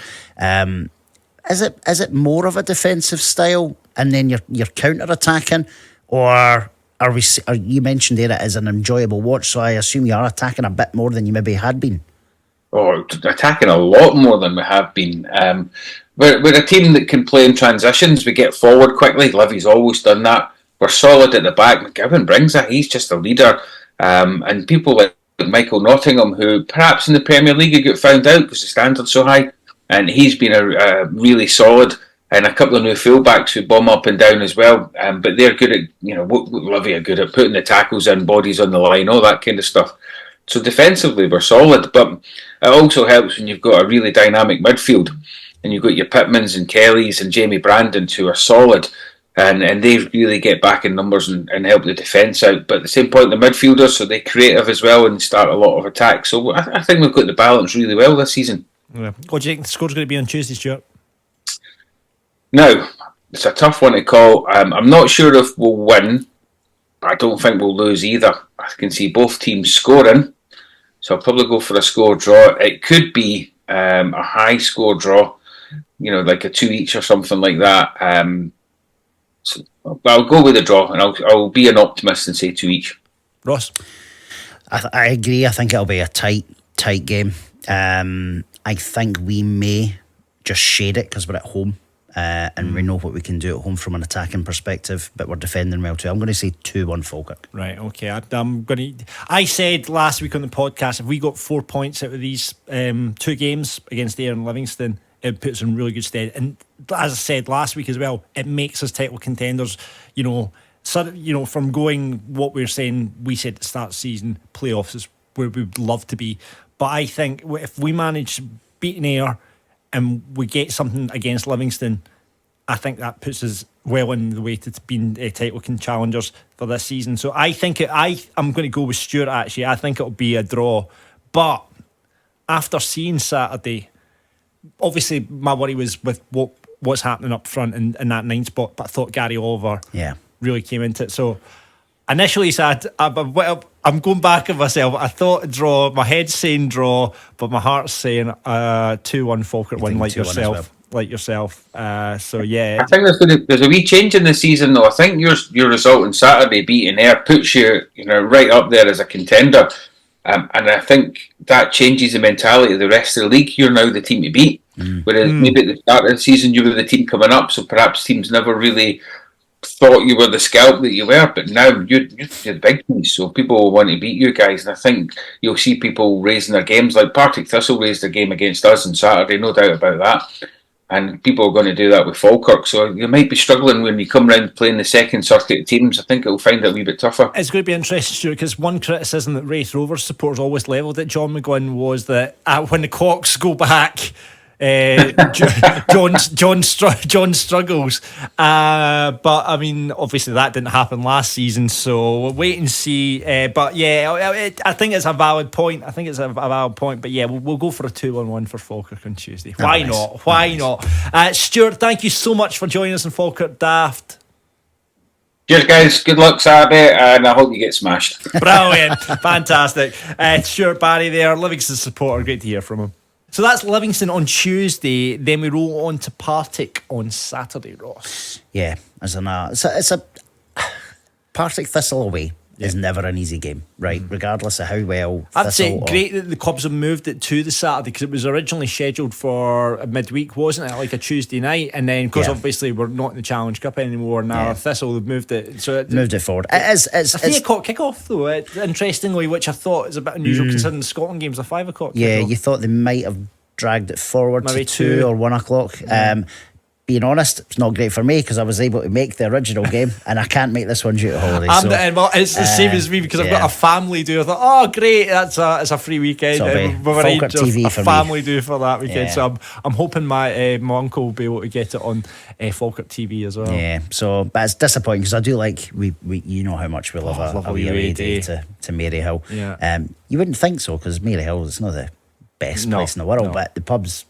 Is it more of a defensive style, and then you're counter attacking, or You mentioned there it is an enjoyable watch, so I assume you are attacking a bit more than you maybe had been. Oh, attacking a lot more than we have been. We're a team that can play in transitions. We get forward quickly. Livy's always done that. We're solid at the back. McGowan brings it. He's just a leader. And people like Michael Nottingham, who perhaps in the Premier League got found out because the standard's so high, and he's been a really solid. And a couple of new fullbacks who bomb up and down as well. But they're good at, Livy are good at putting the tackles in, bodies on the line, all that kind of stuff. So defensively, we're solid. But it also helps when you've got a really dynamic midfield. And you've got your Pittmans and Kellys and Jamie Brandon who are solid. And they really get back in numbers and help the defence out. But at the same point, the midfielders, so they're creative as well and start a lot of attacks. So I think we've got the balance really well this season. Yeah. What do you think the score's going to be on Tuesday, Stuart? Now, it's a tough one to call. I'm not sure if we'll win, but I don't think we'll lose either. I can see both teams scoring, so I'll probably go for a score draw. It could be a high score draw, like a 2 each or something like that. So I'll go with a draw, and I'll be an optimist and say 2 each. Ross? I agree. I think it'll be a tight game. I think we may just shade it because we're at home. And we know what we can do at home from an attacking perspective, but we're defending well too. I'm going to say 2-1 Falkirk. Right, okay. I said last week on the podcast, if we got 4 points out of these 2 games against Ayr and Livingston, it puts us in really good stead. And as I said last week as well, it makes us title contenders. From going what we said at the start of the season, playoffs is where we'd love to be. But I think if we manage beating Ayr and we get something against Livingston, I think that puts us well in the way to being title challengers for this season. So I think I'm going to go with Stuart, actually. I think it'll be a draw. But after seeing Saturday, obviously my worry was with what's happening up front in that 9th spot, but I thought Gary Oliver really came into it. So initially said, I'm going back on myself. I thought draw. My head's saying draw, but my heart's saying 2-1 Falkirk win, like yourself. Like yourself. So yeah. I think there's a wee change in the season, though. I think your result on Saturday beating Ayr puts you, right up there as a contender. And I think that changes the mentality of the rest of the league. You're now the team to beat. Whereas maybe at the start of the season you were the team coming up, so perhaps teams never really thought you were the scalp that you were, but now you're the big piece, so people will want to beat you guys. And I think you'll see people raising their games, like Partick Thistle raised their game against us on Saturday, no doubt about that. And people are going to do that with Falkirk, so you might be struggling when you come round playing the second circuit teams. I think it'll find it a wee bit tougher. It's going to be interesting, Stuart, because one criticism that Wraith Rovers supporters always levelled at John McGuinn was that when the clocks go back, John struggles, but I mean, obviously that didn't happen last season, so we'll wait and see. But yeah, I think it's a valid point. But yeah, we'll go for a 2-1 for Falkirk on Tuesday. Why not? Stuart, thank you so much for joining us in Falkirk Daft. Cheers, guys. Good luck Saturday, and I hope you get smashed. Brilliant, fantastic. Stuart Barrie there, Livingston supporter. Great to hear from him. So that's Livingston on Tuesday. Then we roll on to Partick on Saturday, Ross. Yeah, it's a Partick Thistle away is never an easy game, right? Regardless of how well I'd say great that the clubs have moved it to the Saturday, because it was originally scheduled for a midweek, wasn't it? Like a Tuesday night, and then because obviously we're not in the Challenge Cup anymore now, Thistle have moved it. So moved it forward. It's a 3 o'clock kickoff though. Interestingly, which I thought is a bit unusual considering the Scotland game's a 5 o'clock. Yeah, kickoff. You thought they might have dragged it forward maybe to 2 or 1 o'clock. Being honest, it's not great for me because I was able to make the original game and I can't make this one due to holidays. It's the same as me, because I've got a family do. I thought, oh great, it's a free weekend. So Falkirk TV a for family me. do for that weekend. So I'm hoping my uncle will be able to get it on Falkirk TV as well. Yeah, so but it's disappointing because I do like we you know how much we love a wee away day to Maryhill. Yeah. You wouldn't think so because Maryhill is not the best place in the world, but the pubs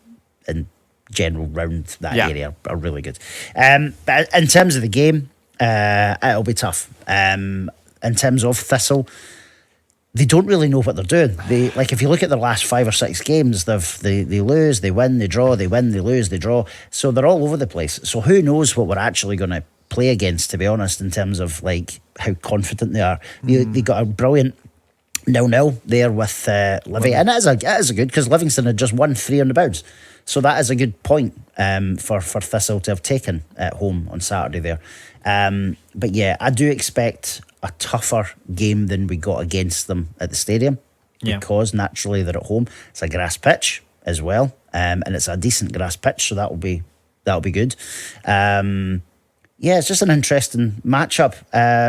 in general round that area are really good. But in terms of the game, it'll be tough. In terms of Thistle, they don't really know what they're doing. They if you look at the last 5 or 6 games, they lose, they win, they draw, they win, they lose, they draw. So they're all over the place. So who knows what we're actually going to play against, to be honest, in terms of like how confident they are. They got a brilliant 0-0 there with Livi, and it is a good, because Livingston had just won 3 on the bounce, so that is a good point for Thistle to have taken at home on Saturday there. But yeah, I do expect a tougher game than we got against them at the stadium, because naturally they're at home. It's a grass pitch as well, and it's a decent grass pitch, so that'll be good. Yeah, it's just an interesting matchup.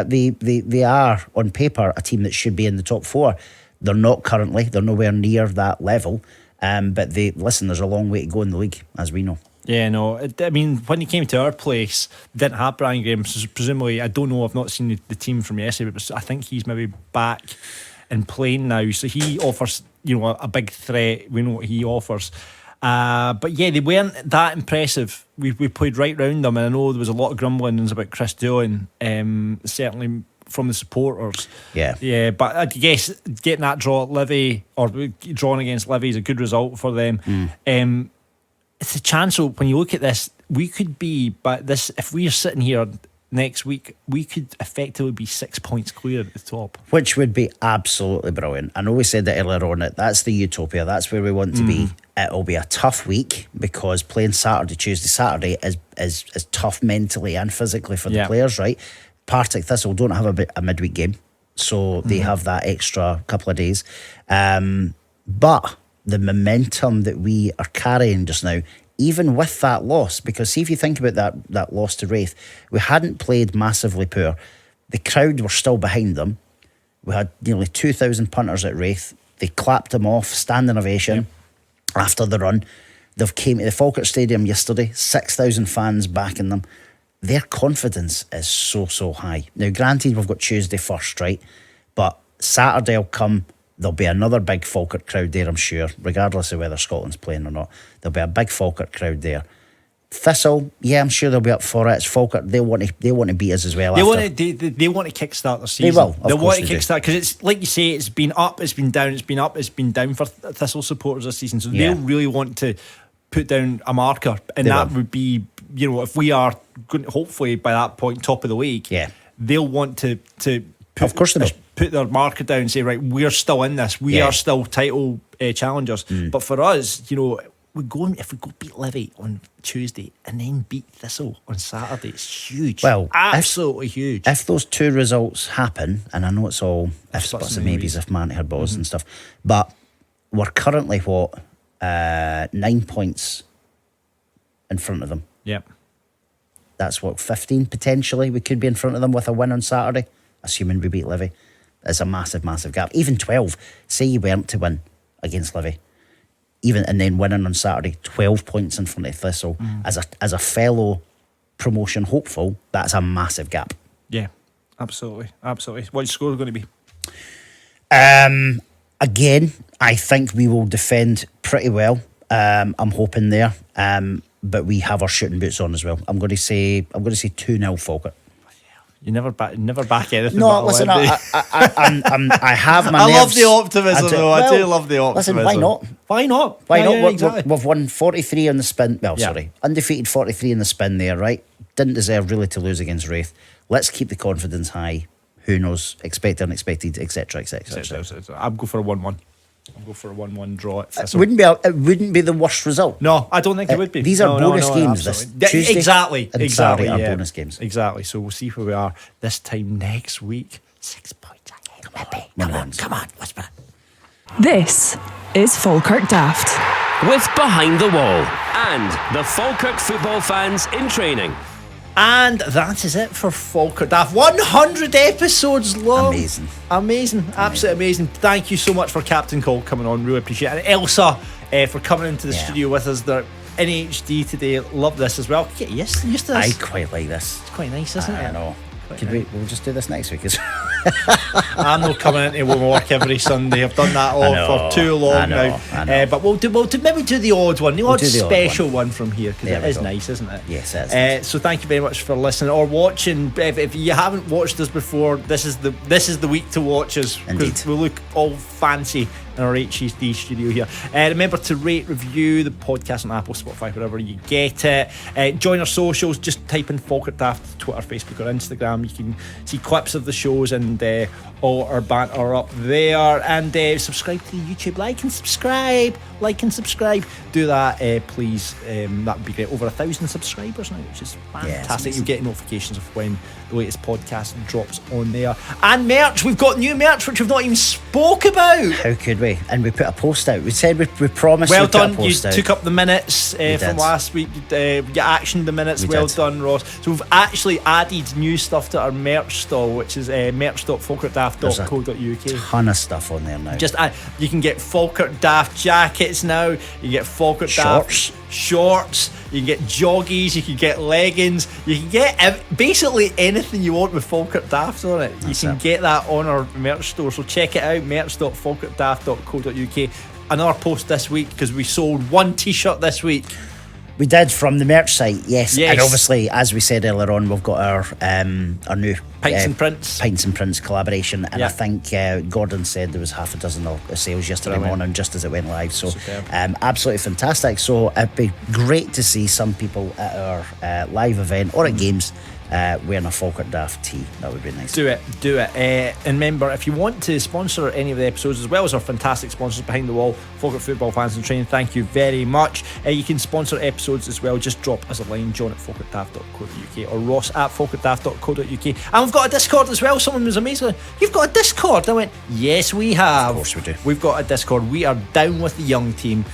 They are on paper a team that should be in the top 4. They're not currently. They're nowhere near that level. But there's a long way to go in the league, as we know. Yeah, no. I mean, when he came to our place, didn't have Brian Graham. So presumably, I don't know. I've not seen the team from yesterday, but I think he's maybe back and playing now. So he offers, a big threat. We know what he offers. But yeah, they weren't that impressive. We played right round them, and I know there was a lot of grumblings about Chris Dillon, certainly from the supporters. Yeah, but I guess getting that draw at Livi, or drawing against Livi, is a good result for them. It's a chance. So when you look at this, we could be, but this, if we are sitting here next week, we could effectively be 6 points clear at the top, which would be absolutely brilliant. I know we said that earlier on, that's the utopia, that's where we want to be. It'll be a tough week, because playing Saturday is tough mentally and physically for the players, right? Partick Thistle don't have a midweek game, so they have that extra couple of days, but the momentum that we are carrying just now, even with that loss, because see, if you think about that loss to Wraith, we hadn't played massively poor. The crowd were still behind them. We had nearly 2,000 punters at Wraith. They clapped them off, standing ovation after the run. They've came to the Falkirk Stadium yesterday, 6,000 fans backing them. Their confidence is so high. Now, granted, we've got Tuesday first, right? But Saturday will come. There'll be another big Falkirk crowd there, I'm sure, regardless of whether Scotland's playing or not. There'll be a big Falkirk crowd there. Thistle, yeah, I'm sure they'll be up for it. It's Falkirk. They want to beat us as well. They want to kickstart their season. They will. They want to kickstart, because it's like you say, it's been up, it's been down, it's been up, it's been down for Thistle supporters this season. So they'll really want to put down a marker, and that would be, if we are going to, hopefully by that point, top of the league, they'll want to put their marker down and say, right, we're still in this, we are still title challengers. But for us, if we go beat Livi on Tuesday and then beat Thistle on Saturday, it's huge. Well, absolutely huge. If those two results happen, and I know it's all ifs, buts and maybes, if man had balls and stuff, but we're currently 9 points in front of them. Yep. That's 15 potentially we could be in front of them with a win on Saturday, assuming we beat Livi. It's a massive gap. Even 12, say you weren't to win against Livi, and then winning on Saturday, 12 points in front of Thistle. As a fellow promotion hopeful, that's a massive gap. Yeah, absolutely. What's the score going to be? Again, I think we will defend pretty well. I'm hoping there, but we have our shooting boots on as well. I'm going to say 2-0 Falkirk. You never back anything. No, listen, I have my nerves. I love the optimism, though. I do love the optimism. Listen, why not? Why not? Yeah, exactly. We've won 43 on the spin. Well, sorry, undefeated 43 in the spin there, right? Didn't deserve really to lose against Wraith. Let's keep the confidence high. Who knows? Expected, unexpected, etc. I'll go for a 1-1. I'll go for a 1-1 draw. It wouldn't be the worst result. No, I don't think it would be. These are bonus games. This Tuesday exactly. Saturday are bonus games. Exactly. So we'll see where we are this time next week. 6 points ahead. Come on. Let's put it. This is Falkirk Daft. With Behind the Wall and the Falkirk football fans in training. And that is it for Falkirk Daft. 100 episodes long. Amazing. Absolutely amazing. Thank you so much for Captain Coll coming on. Really appreciate it. And Elsa for coming into the studio with us. They're in HD today. Love this as well. Get used to this. I quite like this. It's quite nice, isn't it? I know. We'll just do this next week. I'm not coming into work every Sunday. I've done that for too long now. But we'll maybe do the odd one, the odd special one from here, because it is nice, isn't it? Yes, it is. So thank you very much for listening or watching. If you haven't watched us before, this is the week to watch us, because we look all fancy in our HED studio here. Remember to rate, review the podcast on Apple, Spotify, wherever you get it. Join our socials. Just type in Falkirk Daft, Twitter, Facebook or Instagram. You can see clips of the shows and all our banter up there. And subscribe to the YouTube. Like and subscribe. Do that, please. That would be great. Over 1,000 subscribers now, which is fantastic. You'll get notifications of when the latest podcast drops on there. And merch. We've got new merch which we've not even spoke about. How could we? And we put a post out. We said we promised. Well we'd done. Put a post You out. took up the minutes from last week. You actioned the minutes. Well done, Ross. So we've actually added new stuff to our merch stall, which is merch.falkirkdaft.co.uk. Ton of stuff on there now. Just you can get Falkirk Daft jackets now. You can get Falkirk Daft shorts. You can get joggies. You can get leggings. You can get basically anything you want with Falkirk Daft on it. You can get that on our merch store. So check it out. merch.falkirkdaft.co.uk. Another post this week because we sold one t-shirt this week. We did from the merch site, yes. And obviously, as we said earlier on, we've got our new Pints and Prints collaboration, and I think Gordon said there was half a dozen of sales yesterday morning just as it went live. So absolutely fantastic. So it'd be great to see some people at our live event or at games wearing a Falkirk Daft tee. That would be nice. Do it. And remember, if you want to sponsor any of the episodes, as well as our fantastic sponsors behind the wall, Falkirk Football Fans and Training, thank you very much. You can sponsor episodes as well. Just drop us a line, john@falkirkdaft.co.uk or ross@falkirkdaft.co.uk. And we've got a Discord as well. Someone was amazing. You've got a Discord? I went, yes, we have. Of course we do. We've got a Discord. We are down with the young team.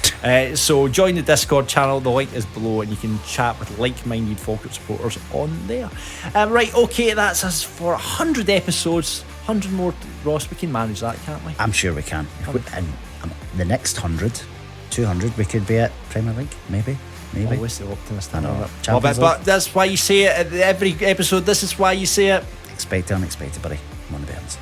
So join the Discord channel. The link is below, and you can chat with like-minded Falkirk supporters on there. Right, okay, that's us for 100 episodes. 100 more, Ross. We can manage that, can't we? I'm sure we can. And the next 100, 200, we could be at Premier League, maybe. Always the optimist. I know. But that's why you say it at every episode. This is why you say it. Expect the unexpected, buddy. I'm on the Bairns.